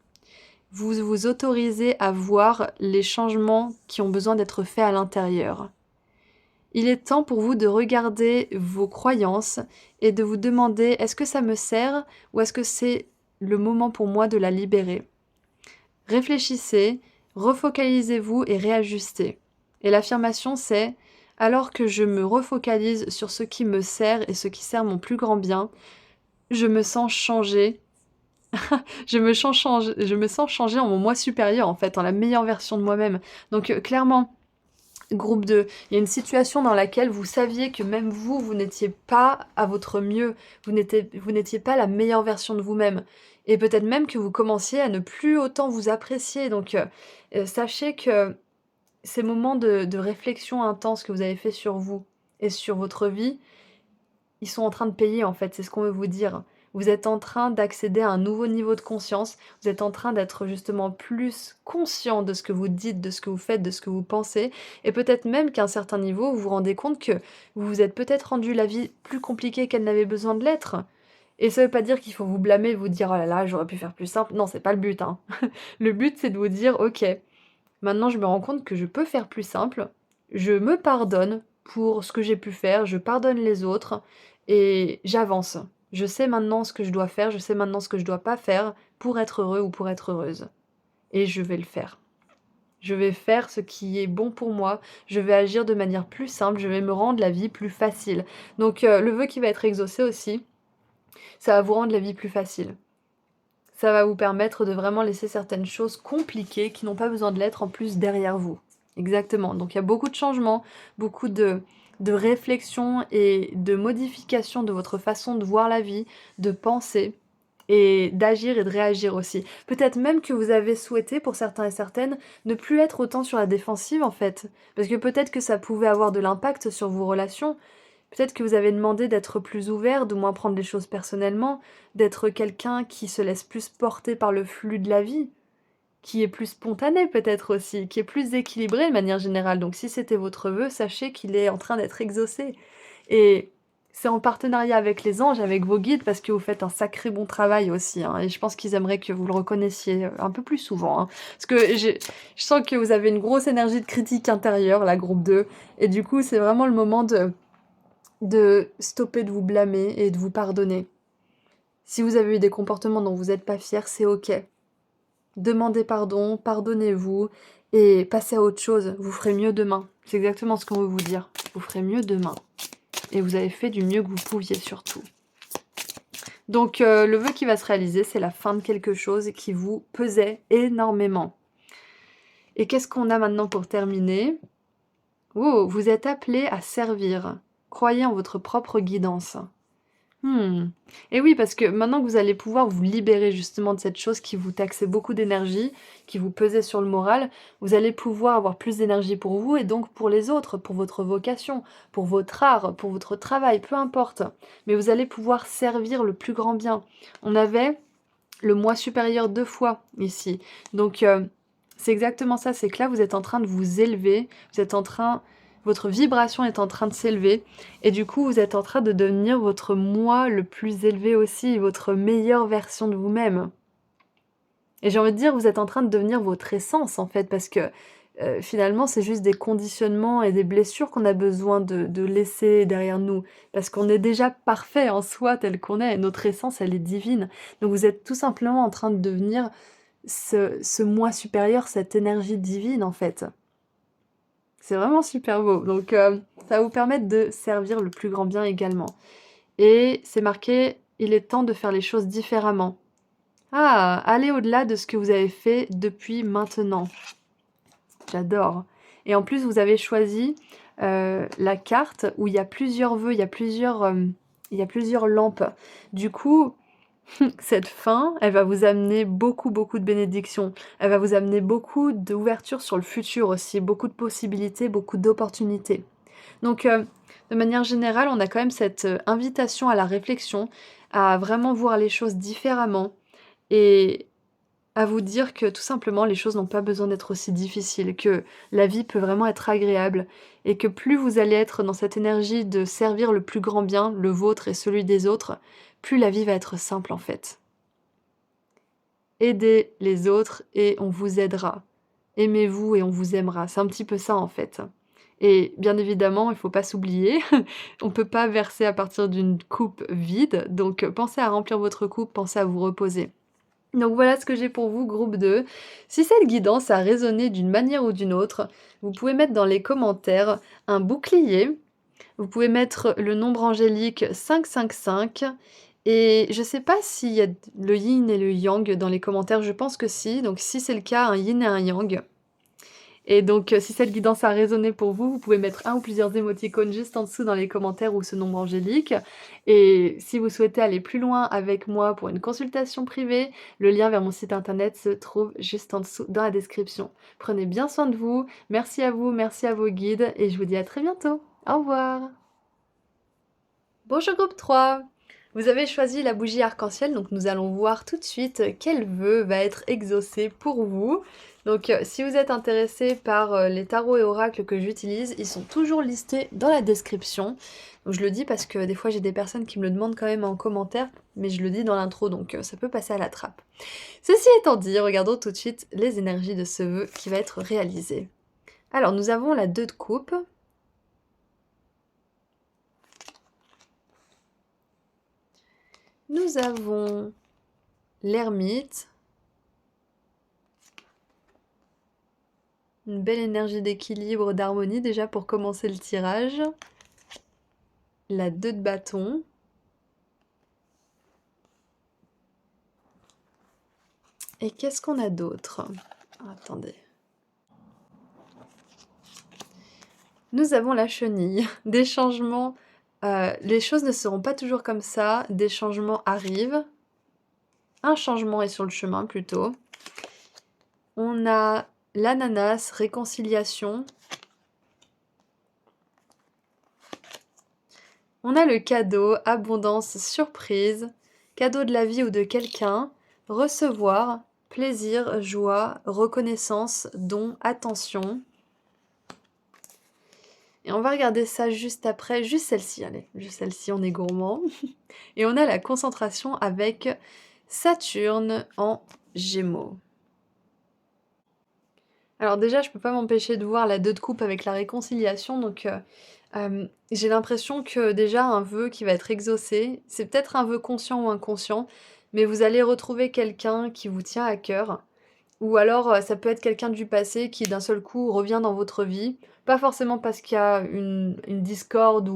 vous vous autorisez à voir les changements qui ont besoin d'être faits à l'intérieur. Il est temps pour vous de regarder vos croyances et de vous demander est-ce que ça me sert ou est-ce que c'est le moment pour moi de la libérer? Réfléchissez, refocalisez-vous et réajustez. Et l'affirmation c'est alors que je me refocalise sur ce qui me sert et ce qui sert mon plus grand bien, je me sens changer. Je me sens changer en mon moi supérieur en fait, en la meilleure version de moi-même. Donc clairement, groupe 2, il y a une situation dans laquelle vous saviez que même vous, vous n'étiez pas à votre mieux, vous n'étiez pas la meilleure version de vous-même. Et peut-être même que vous commenciez à ne plus autant vous apprécier. Donc sachez que ces moments de réflexion intense que vous avez fait sur vous et sur votre vie, ils sont en train de payer en fait, c'est ce qu'on veut vous dire. Vous êtes en train d'accéder à un nouveau niveau de conscience, vous êtes en train d'être justement plus conscient de ce que vous dites, de ce que vous faites, de ce que vous pensez, et peut-être même qu'à un certain niveau, vous vous rendez compte que vous vous êtes peut-être rendu la vie plus compliquée qu'elle n'avait besoin de l'être. Et ça veut pas dire qu'il faut vous blâmer et vous dire oh là là, j'aurais pu faire plus simple. Non, c'est pas le but, hein. Le but, c'est de vous dire ok, maintenant je me rends compte que je peux faire plus simple, je me pardonne pour ce que j'ai pu faire, je pardonne les autres et j'avance. Je sais maintenant ce que je dois faire, je sais maintenant ce que je dois pas faire pour être heureux ou pour être heureuse. Et je vais le faire. Je vais faire ce qui est bon pour moi, je vais agir de manière plus simple, je vais me rendre la vie plus facile. Donc le vœu qui va être exaucé aussi, ça va vous rendre la vie plus facile. Ça va vous permettre de vraiment laisser certaines choses compliquées qui n'ont pas besoin de l'être en plus derrière vous. Exactement. Donc il y a beaucoup de changements, beaucoup de réflexion et de modification de votre façon de voir la vie, de penser et d'agir et de réagir aussi. Peut-être même que vous avez souhaité, pour certains et certaines, ne plus être autant sur la défensive en fait. Parce que peut-être que ça pouvait avoir de l'impact sur vos relations. Peut-être que vous avez demandé d'être plus ouvert, de moins prendre les choses personnellement, d'être quelqu'un qui se laisse plus porter par le flux de la vie, qui est plus spontané peut-être aussi, qui est plus équilibré de manière générale. Donc si c'était votre vœu, sachez qu'il est en train d'être exaucé. Et c'est en partenariat avec les anges, avec vos guides, parce que vous faites un sacré bon travail aussi. Hein, et je pense qu'ils aimeraient que vous le reconnaissiez un peu plus souvent. Hein, parce que je sens que vous avez une grosse énergie de critique intérieure, la groupe 2. Et du coup, c'est vraiment le moment de stopper de vous blâmer et de vous pardonner. Si vous avez eu des comportements dont vous n'êtes pas fier, c'est ok. Demandez pardon, pardonnez-vous et passez à autre chose. Vous ferez mieux demain. C'est exactement ce qu'on veut vous dire. Vous ferez mieux demain. Et vous avez fait du mieux que vous pouviez surtout. Donc le vœu qui va se réaliser, c'est la fin de quelque chose qui vous pesait énormément. Et qu'est-ce qu'on a maintenant pour terminer? Oh, vous êtes appelé à servir. Croyez en votre propre guidance. Et oui, parce que maintenant que vous allez pouvoir vous libérer justement de cette chose qui vous taxait beaucoup d'énergie, qui vous pesait sur le moral, vous allez pouvoir avoir plus d'énergie pour vous et donc pour les autres, pour votre vocation, pour votre art, pour votre travail, peu importe. Mais vous allez pouvoir servir le plus grand bien. On avait le moi supérieur 2 fois ici. Donc c'est exactement ça, c'est que là vous êtes en train de vous élever, votre vibration est en train de s'élever et du coup vous êtes en train de devenir votre moi le plus élevé aussi, votre meilleure version de vous-même. Et j'ai envie de dire, vous êtes en train de devenir votre essence en fait, parce que finalement c'est juste des conditionnements et des blessures qu'on a besoin de laisser derrière nous, parce qu'on est déjà parfait en soi tel qu'on est, et notre essence elle est divine. Donc vous êtes tout simplement en train de devenir ce moi supérieur, cette énergie divine en fait. C'est vraiment super beau. Donc ça va vous permettre de servir le plus grand bien également. Et c'est marqué, il est temps de faire les choses différemment. Ah, allez au-delà de ce que vous avez fait depuis maintenant. J'adore. Et en plus, vous avez choisi la carte où il y a plusieurs vœux, il y a plusieurs lampes. Du coup, cette fin, elle va vous amener beaucoup, beaucoup de bénédictions. Elle va vous amener beaucoup d'ouverture sur le futur aussi, beaucoup de possibilités, beaucoup d'opportunités. Donc, de manière générale, on a quand même cette invitation à la réflexion, à vraiment voir les choses différemment et à vous dire que tout simplement, les choses n'ont pas besoin d'être aussi difficiles, que la vie peut vraiment être agréable et que plus vous allez être dans cette énergie de servir le plus grand bien, le vôtre et celui des autres, plus la vie va être simple en fait. aidez les autres et on vous aidera. Aimez-vous et on vous aimera. C'est un petit peu ça en fait. Et bien évidemment, il ne faut pas s'oublier, on ne peut pas verser à partir d'une coupe vide, donc pensez à remplir votre coupe, pensez à vous reposer. Donc voilà ce que j'ai pour vous, groupe 2. Si cette guidance a résonné d'une manière ou d'une autre, vous pouvez mettre dans les commentaires un bouclier, vous pouvez mettre le nombre angélique 555 et je sais pas s'il y a le yin et le yang dans les commentaires, je pense que si, donc si c'est le cas, un yin et un yang. Et donc, si cette guidance a résonné pour vous, vous pouvez mettre un ou plusieurs émoticônes juste en dessous dans les commentaires ou ce nombre angélique. Et si vous souhaitez aller plus loin avec moi pour une consultation privée, le lien vers mon site internet se trouve juste en dessous dans la description. Prenez bien soin de vous, merci à vous, merci à vos guides et je vous dis à très bientôt. Au revoir. Bonjour groupe 3. Vous avez choisi la bougie arc-en-ciel, donc nous allons voir tout de suite quel vœu va être exaucé pour vous. Donc si vous êtes intéressé par les tarots et oracles que j'utilise, ils sont toujours listés dans la description. Donc je le dis parce que des fois j'ai des personnes qui me le demandent quand même en commentaire, mais je le dis dans l'intro, donc ça peut passer à la trappe. Ceci étant dit, regardons tout de suite les énergies de ce vœu qui va être réalisé. Alors nous avons la 2 de coupe. Nous avons l'ermite. Une belle énergie d'équilibre, d'harmonie déjà pour commencer le tirage. La 2 de bâton. Et qu'est-ce qu'on a d'autre? Attendez. Nous avons la chenille. Des changements. Les choses ne seront pas toujours comme ça. Des changements arrivent. Un changement est sur le chemin plutôt. On a l'ananas, réconciliation. On a le cadeau, abondance, surprise, cadeau de la vie ou de quelqu'un, recevoir, plaisir, joie, reconnaissance, don, attention. Et on va regarder ça juste après, juste celle-ci, allez, juste celle-ci, on est gourmand. Et on a la concentration avec Saturne en Gémeaux. Alors déjà, je peux pas m'empêcher de voir la 2 de coupe avec la réconciliation, donc j'ai l'impression que déjà un vœu qui va être exaucé, c'est peut-être un vœu conscient ou inconscient, mais vous allez retrouver quelqu'un qui vous tient à cœur, ou alors ça peut être quelqu'un du passé qui d'un seul coup revient dans votre vie, pas forcément parce qu'il y a une discorde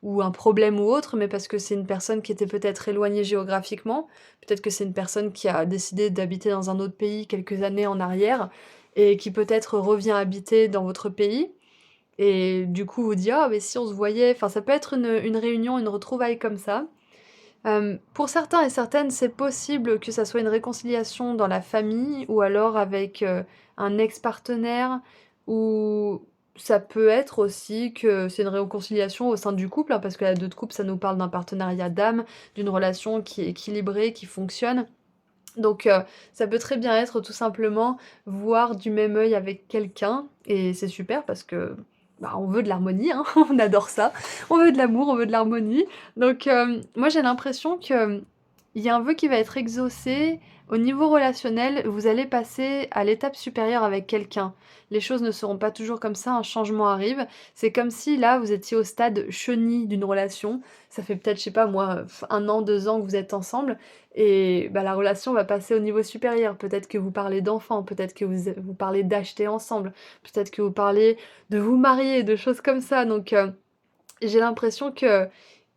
ou un problème ou autre, mais parce que c'est une personne qui était peut-être éloignée géographiquement, peut-être que c'est une personne qui a décidé d'habiter dans un autre pays quelques années en arrière, et qui peut-être revient habiter dans votre pays, et du coup vous dit: «Ah mais si on se voyait», enfin ça peut être une réunion, une retrouvaille comme ça. Pour certains et certaines, c'est possible que ça soit une réconciliation dans la famille ou alors avec, un ex-partenaire, ou ça peut être aussi que c'est une réconciliation au sein du couple, hein, parce que la 2 de coupe, ça nous parle d'un partenariat d'âme, d'une relation qui est équilibrée, qui fonctionne. Donc ça peut très bien être tout simplement voir du même œil avec quelqu'un et c'est super parce que, bah, on veut de l'harmonie, hein, on adore ça. On veut de l'amour, on veut de l'harmonie. Donc moi j'ai l'impression que il y a un vœu qui va être exaucé. Au niveau relationnel, vous allez passer à l'étape supérieure avec quelqu'un. Les choses ne seront pas toujours comme ça, un changement arrive. C'est comme si là, vous étiez au stade chenille d'une relation. Ça fait peut-être, je sais pas moi, 1 an, 2 ans que vous êtes ensemble et bah, la relation va passer au niveau supérieur. Peut-être que vous parlez d'enfants, peut-être que vous parlez d'acheter ensemble, peut-être que vous parlez de vous marier, de choses comme ça. Donc j'ai l'impression que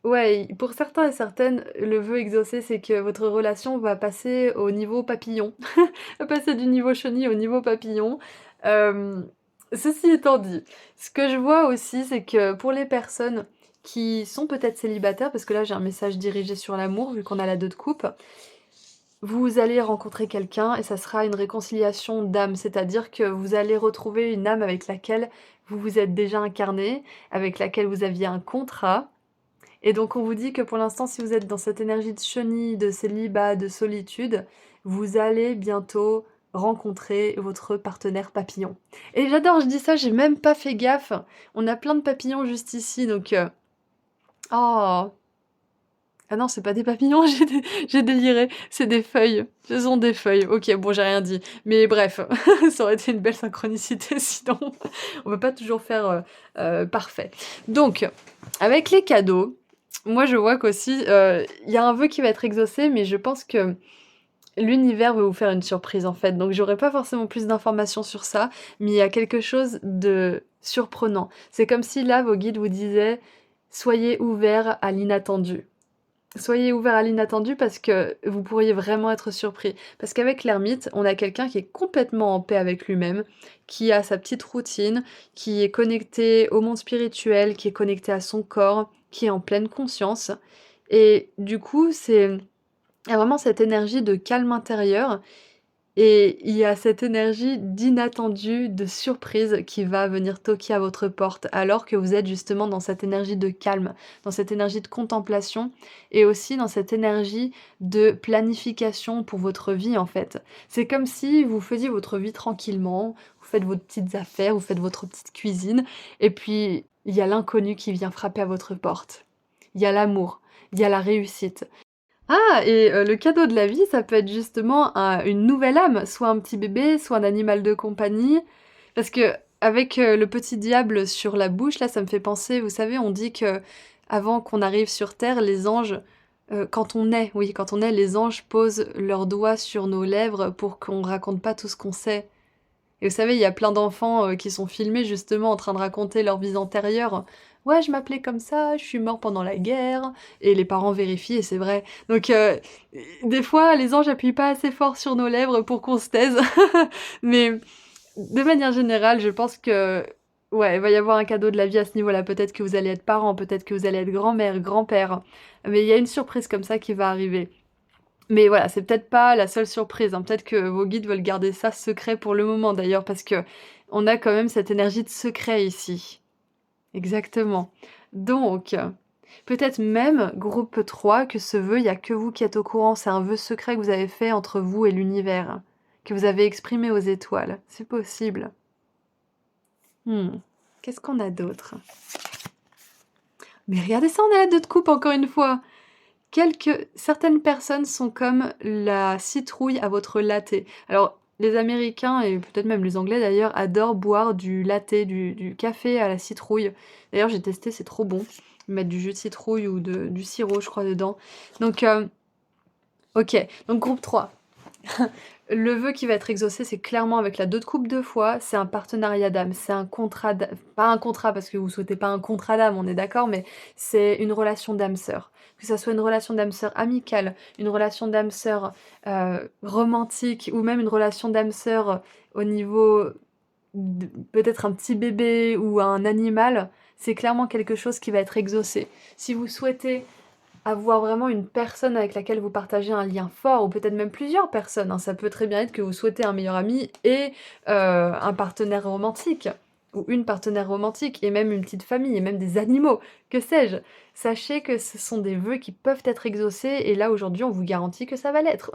ouais, pour certains et certaines, le vœu exaucé, c'est que votre relation va passer au niveau papillon. Va passer du niveau chenille au niveau papillon. Hem, Ceci étant dit, ce que je vois aussi, c'est que pour les personnes qui sont peut-être célibataires, parce que là j'ai un message dirigé sur l'amour, vu qu'on a la 2 de coupe, vous allez rencontrer quelqu'un et ça sera une réconciliation d'âme, c'est-à-dire que vous allez retrouver une âme avec laquelle vous vous êtes déjà incarné, avec laquelle vous aviez un contrat. Et donc on vous dit que pour l'instant, si vous êtes dans cette énergie de chenille, de célibat, de solitude, vous allez bientôt rencontrer votre partenaire papillon. Et j'adore, je dis ça, j'ai même pas fait gaffe. On a plein de papillons juste ici, donc oh! Ah non, c'est pas des papillons, j'ai déliré, c'est des feuilles. Ce sont des feuilles. OK, bon, j'ai rien dit. Mais bref, ça aurait été une belle synchronicité sinon. On peut pas toujours faire, parfait. Donc, avec les cadeaux, moi je vois qu'aussi, il y a un vœu qui va être exaucé, mais je pense que l'univers veut vous faire une surprise, en fait. Donc j'aurais pas forcément plus d'informations sur ça, mais il y a quelque chose de surprenant. C'est comme si là, vos guides vous disaient: «Soyez ouverts à l'inattendu». Soyez ouverts à l'inattendu parce que vous pourriez vraiment être surpris. Parce qu'avec l'ermite, on a quelqu'un qui est complètement en paix avec lui-même, qui a sa petite routine, qui est connecté au monde spirituel, qui est connecté à son corps, qui est en pleine conscience. Et du coup, il y a vraiment cette énergie de calme intérieur et il y a cette énergie d'inattendu, de surprise qui va venir toquer à votre porte, alors que vous êtes justement dans cette énergie de calme, dans cette énergie de contemplation et aussi dans cette énergie de planification pour votre vie, en fait. C'est comme si vous faisiez votre vie tranquillement, vous faites vos petites affaires, vous faites votre petite cuisine et puis il y a l'inconnu qui vient frapper à votre porte. Il y a l'amour, il y a la réussite. Ah et le cadeau de la vie, ça peut être justement une nouvelle âme, soit un petit bébé, soit un animal de compagnie. Parce qu'avec, le petit diable sur la bouche, là, ça me fait penser, vous savez, on dit que avant qu'on arrive sur terre, les anges, quand on naît, oui, quand on naît, les anges posent leurs doigts sur nos lèvres pour qu'on raconte pas tout ce qu'on sait. Et vous savez, il y a plein d'enfants, qui sont filmés justement en train de raconter leur vie antérieure. «Ouais, je m'appelais comme ça, je suis mort pendant la guerre» et les parents vérifient et c'est vrai. Donc des fois, les anges appuient pas assez fort sur nos lèvres pour qu'on se taise. Mais de manière générale, je pense que, ouais, il va y avoir un cadeau de la vie à ce niveau-là. Peut-être que vous allez être parents, peut-être que vous allez être grand-mère, grand-père, mais il y a une surprise comme ça qui va arriver. Mais voilà, c'est peut-être pas la seule surprise, hein. Peut-être que vos guides veulent garder ça secret pour le moment d'ailleurs, parce que on a quand même cette énergie de secret ici. Exactement. Donc, peut-être même, groupe 3, que ce vœu, il y a que vous qui êtes au courant. C'est un vœu secret que vous avez fait entre vous et l'univers, que vous avez exprimé aux étoiles. C'est possible. Mmh. Qu'est-ce qu'on a d'autre? Mais regardez ça, on a la 2 de coupe encore une fois! Certaines personnes sont comme la citrouille à votre latte. Alors, les Américains et peut-être même les Anglais d'ailleurs adorent boire du latte, du café à la citrouille. D'ailleurs, j'ai testé, c'est trop bon. Ils mettent du jus de citrouille ou du sirop, je crois, dedans. Donc, OK, donc groupe 3. Le vœu qui va être exaucé, c'est clairement avec la 2 de coupe 2 fois, c'est un partenariat d'âme, c'est un contrat pas un contrat parce que vous souhaitez pas un contrat d'âme, on est d'accord, mais c'est une relation d'âme sœur. Que ça soit une relation d'âme sœur amicale, une relation d'âme sœur, romantique ou même une relation d'âme sœur au niveau de peut-être un petit bébé ou un animal, c'est clairement quelque chose qui va être exaucé. Si vous souhaitez avoir vraiment une personne avec laquelle vous partagez un lien fort ou peut-être même plusieurs personnes, hein. Ça peut très bien être que vous souhaitez un meilleur ami et un partenaire romantique ou une partenaire romantique et même une petite famille et même des animaux, que sais-je? Sachez que ce sont des vœux qui peuvent être exaucés et là, aujourd'hui, on vous garantit que ça va l'être.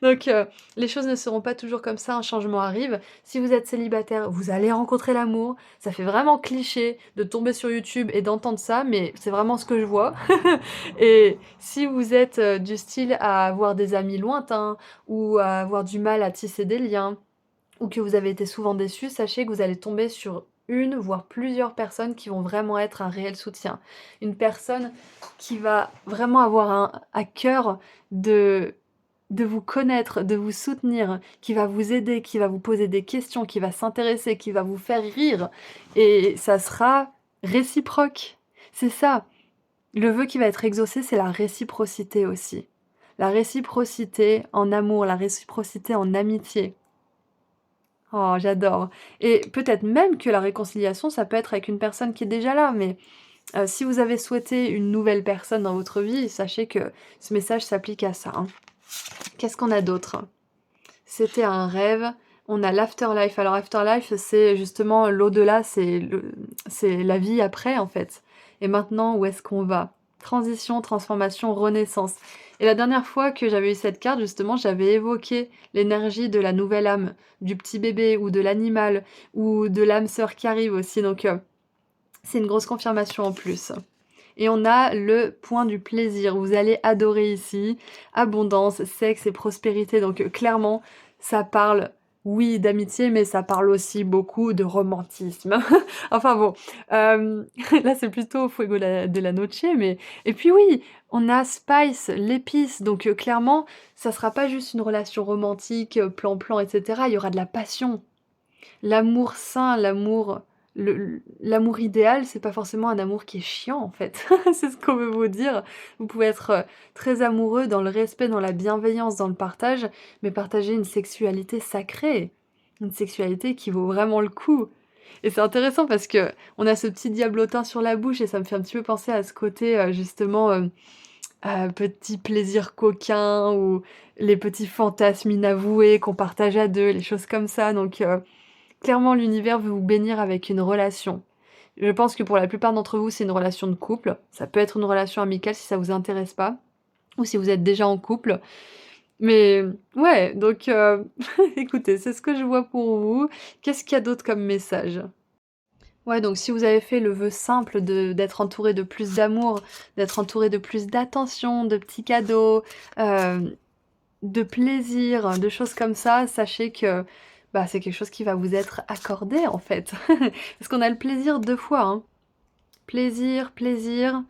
Donc les choses ne seront pas toujours comme ça, un changement arrive. Si vous êtes célibataire, vous allez rencontrer l'amour. Ça fait vraiment cliché de tomber sur YouTube et d'entendre ça, mais c'est vraiment ce que je vois. Et si vous êtes, du style à avoir des amis lointains ou à avoir du mal à tisser des liens ou que vous avez été souvent déçus, sachez que vous allez tomber sur une, voire plusieurs personnes qui vont vraiment être un réel soutien. Une personne qui va vraiment avoir à cœur de vous connaître, de vous soutenir, qui va vous aider, qui va vous poser des questions, qui va s'intéresser, qui va vous faire rire et ça sera réciproque. C'est ça. Le vœu qui va être exaucé, c'est la réciprocité aussi. La réciprocité en amour, la réciprocité en amitié. Oh, j'adore. Et peut-être même que la réconciliation, ça peut être avec une personne qui est déjà là, mais si vous avez souhaité une nouvelle personne dans votre vie, sachez que ce message s'applique à ça, hein. Qu'est-ce qu'on a d'autre? C'était un rêve. On a l'afterlife. Alors afterlife, c'est justement l'au-delà, c'est la vie après en fait. Et maintenant, où est-ce qu'on va? Transition, transformation, renaissance. Et la dernière fois que j'avais eu cette carte, justement, j'avais évoqué l'énergie de la nouvelle âme, du petit bébé ou de l'animal ou de l'âme sœur qui arrive aussi. Donc c'est une grosse confirmation en plus. Et on a le point du plaisir. Vous allez adorer ici. Abondance, sexe et prospérité. Donc clairement, ça parle, oui, d'amitié, mais ça parle aussi beaucoup de romantisme. Enfin bon, là c'est plutôt Fuego de la Noche, mais... Et puis oui, on a Spice, l'épice, donc clairement, ça sera pas juste une relation romantique, plan-plan, etc. Il y aura de la passion. L'amour sain, l'amour idéal, c'est pas forcément un amour qui est chiant en fait. C'est ce qu'on veut vous dire. Vous pouvez être très amoureux dans le respect, dans la bienveillance, dans le partage, mais partager une sexualité sacrée, une sexualité qui vaut vraiment le coup. Et c'est intéressant parce que on a ce petit diablotin sur la bouche et ça me fait un petit peu penser à ce côté justement petit plaisir coquin ou les petits fantasmes inavoués qu'on partage à deux, les choses comme ça. Donc clairement, l'univers veut vous bénir avec une relation. Je pense que pour la plupart d'entre vous, c'est une relation de couple. Ça peut être une relation amicale si ça vous intéresse pas, ou si vous êtes déjà en couple. Mais ouais, donc écoutez, c'est ce que je vois pour vous. Qu'est-ce qu'il y a d'autre comme message? Ouais, donc si vous avez fait le vœu simple d'être entouré de plus d'amour, d'être entouré de plus d'attention, de petits cadeaux, de plaisir, de choses comme ça, sachez que bah, c'est quelque chose qui va vous être accordé en fait. Parce qu'on a le plaisir 2 fois, hein. Plaisir, plaisir.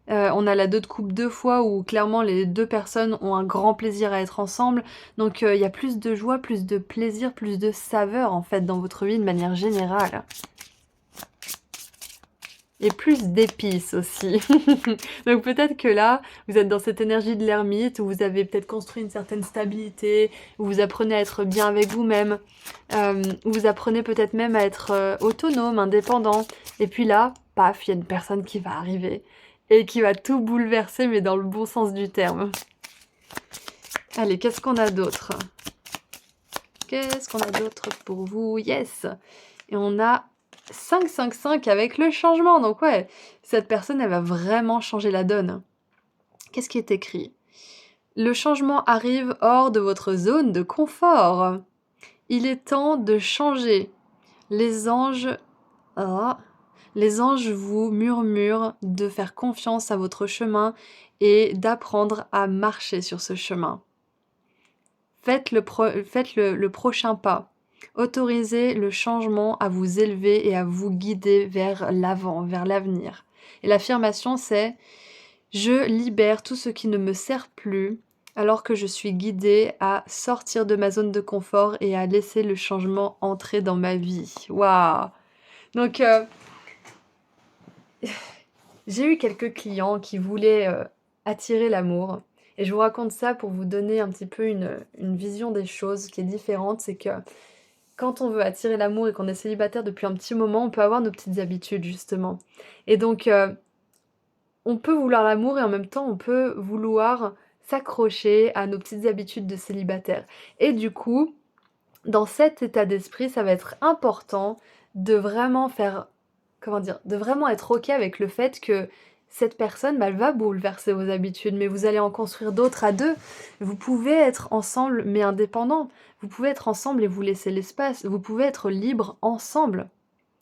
On a la 2 de coupe 2 fois où clairement les 2 personnes ont un grand plaisir à être ensemble. Donc il y a plus de joie, plus de plaisir, plus de saveur en fait dans votre vie de manière générale. Et plus d'épices aussi. Donc peut-être que là, vous êtes dans cette énergie de l'ermite, où vous avez peut-être construit une certaine stabilité, où vous apprenez à être bien avec vous-même, où vous apprenez peut-être même à être autonome, indépendant. Et puis là, paf, il y a une personne qui va arriver et qui va tout bouleverser, mais dans le bon sens du terme. Allez, qu'est-ce qu'on a d'autre? Qu'est-ce qu'on a d'autre pour vous? Yes! Et on a 5-5-5 avec le changement. Donc ouais, cette personne, elle va vraiment changer la donne. Qu'est-ce qui est écrit? Le changement arrive hors de votre zone de confort. Il est temps de changer. Les anges... Ah, les anges vous murmurent de faire confiance à votre chemin et d'apprendre à marcher sur ce chemin. Faites le prochain pas. Autorisez le changement à vous élever et à vous guider vers l'avant, vers l'avenir. Et l'affirmation, c'est « Je libère tout ce qui ne me sert plus alors que je suis guidée à sortir de ma zone de confort et à laisser le changement entrer dans ma vie. » Waouh! Donc, j'ai eu quelques clients qui voulaient attirer l'amour. Et je vous raconte ça pour vous donner un petit peu une vision des choses qui est différente. C'est que quand on veut attirer l'amour et qu'on est célibataire depuis un petit moment, on peut avoir nos petites habitudes, justement. Et donc, on peut vouloir l'amour et en même temps, on peut vouloir s'accrocher à nos petites habitudes de célibataire. Et du coup, dans cet état d'esprit, ça va être important de vraiment faire, comment dire, de vraiment être OK avec le fait que cette personne, bah, elle va bouleverser vos habitudes, mais vous allez en construire d'autres à deux. Vous pouvez être ensemble, mais indépendants. Vous pouvez être ensemble et vous laisser l'espace. Vous pouvez être libre ensemble.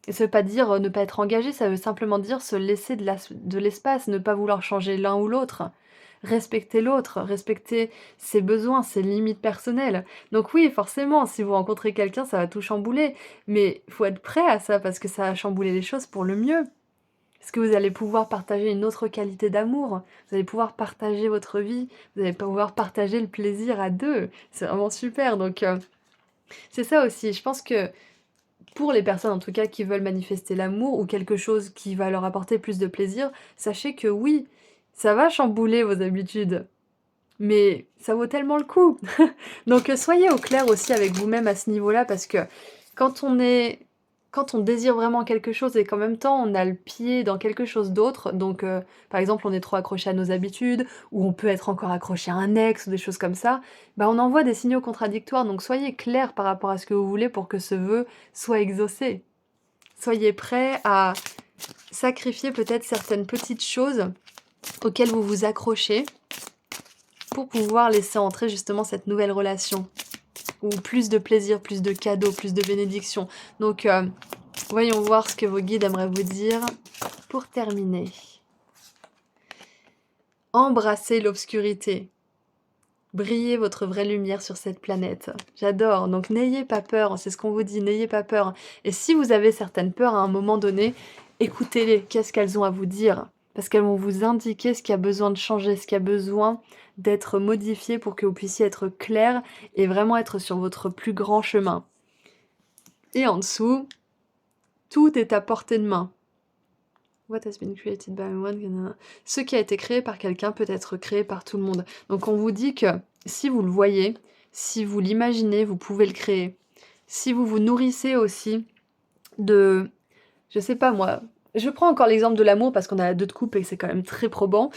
Et ça veut pas dire ne pas être engagé, ça veut simplement dire se laisser de l'espace, ne pas vouloir changer l'un ou l'autre. Respecter l'autre, respecter ses besoins, ses limites personnelles. Donc oui, forcément, si vous rencontrez quelqu'un, ça va tout chambouler. Mais il faut être prêt à ça parce que ça va chambouler les choses pour le mieux. Parce que vous allez pouvoir partager une autre qualité d'amour, vous allez pouvoir partager votre vie, vous allez pouvoir partager le plaisir à deux. C'est vraiment super. Donc c'est ça aussi. Je pense que pour les personnes en tout cas qui veulent manifester l'amour ou quelque chose qui va leur apporter plus de plaisir, sachez que oui, ça va chambouler vos habitudes. Mais ça vaut tellement le coup. Donc soyez au clair aussi avec vous-même à ce niveau-là parce que quand on désire vraiment quelque chose et qu'en même temps on a le pied dans quelque chose d'autre, donc par exemple on est trop accroché à nos habitudes, ou on peut être encore accroché à un ex ou des choses comme ça, bah on envoie des signaux contradictoires, donc soyez clair par rapport à ce que vous voulez pour que ce vœu soit exaucé. Soyez prêts à sacrifier peut-être certaines petites choses auxquelles vous vous accrochez pour pouvoir laisser entrer justement cette nouvelle relation. Ou plus de plaisir, plus de cadeaux, plus de bénédictions. Donc, voyons voir ce que vos guides aimeraient vous dire pour terminer. Embrassez l'obscurité. Brillez votre vraie lumière sur cette planète. J'adore, donc n'ayez pas peur, c'est ce qu'on vous dit, n'ayez pas peur. Et si vous avez certaines peurs à un moment donné, écoutez-les, qu'est-ce qu'elles ont à vous dire? Parce qu'elles vont vous indiquer ce qui a besoin de changer, ce qui a besoin d'être modifié pour que vous puissiez être clair et vraiment être sur votre plus grand chemin. Et en dessous, tout est à portée de main. What has been created by one? Ce qui a été créé par quelqu'un peut être créé par tout le monde. Donc on vous dit que si vous le voyez, si vous l'imaginez, vous pouvez le créer. Si vous vous nourrissez aussi de, je sais pas moi, je prends encore l'exemple de l'amour parce qu'on a la 2 de coupe et que c'est quand même très probant.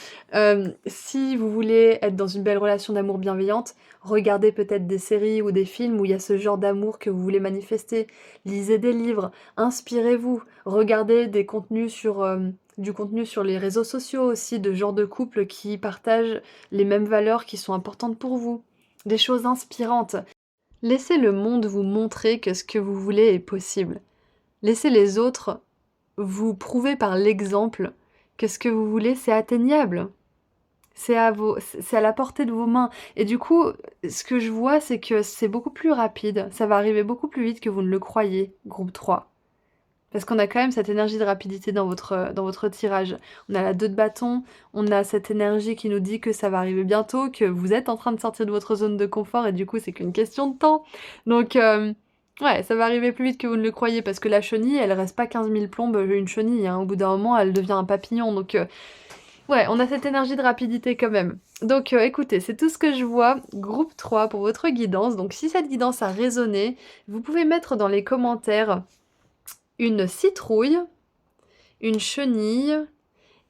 Si vous voulez être dans une belle relation d'amour bienveillante, regardez peut-être des séries ou des films où il y a ce genre d'amour que vous voulez manifester. Lisez des livres, inspirez-vous, regardez des contenus du contenu sur les réseaux sociaux aussi, de genre de couple qui partagent les mêmes valeurs qui sont importantes pour vous. Des choses inspirantes. Laissez le monde vous montrer que ce que vous voulez est possible. Laissez les autres vous prouver par l'exemple que ce que vous voulez, c'est atteignable. C'est à la portée de vos mains. Et du coup, ce que je vois, c'est que c'est beaucoup plus rapide. Ça va arriver beaucoup plus vite que vous ne le croyez, groupe 3. Parce qu'on a quand même cette énergie de rapidité dans votre tirage. On a la 2 de bâton, on a cette énergie qui nous dit que ça va arriver bientôt, que vous êtes en train de sortir de votre zone de confort et du coup c'est qu'une question de temps. Donc ouais, ça va arriver plus vite que vous ne le croyez parce que la chenille, elle reste pas 15 000 plombes une chenille, hein. Au bout d'un moment, elle devient un papillon. Donc ouais, on a cette énergie de rapidité quand même. Donc écoutez, c'est tout ce que je vois, groupe 3 pour votre guidance. Donc si cette guidance a résonné, vous pouvez mettre dans les commentaires une citrouille, une chenille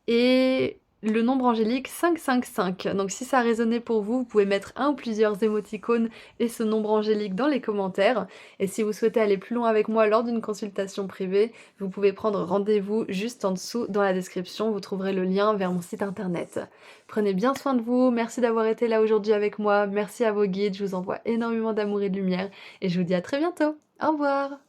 et le nombre angélique 555. Donc si ça a résonné pour vous, vous pouvez mettre un ou plusieurs émoticônes et ce nombre angélique dans les commentaires. Et si vous souhaitez aller plus loin avec moi lors d'une consultation privée, vous pouvez prendre rendez-vous juste en dessous dans la description. Vous trouverez le lien vers mon site internet. Prenez bien soin de vous, merci d'avoir été là aujourd'hui avec moi, merci à vos guides, je vous envoie énormément d'amour et de lumière et je vous dis à très bientôt. Au revoir!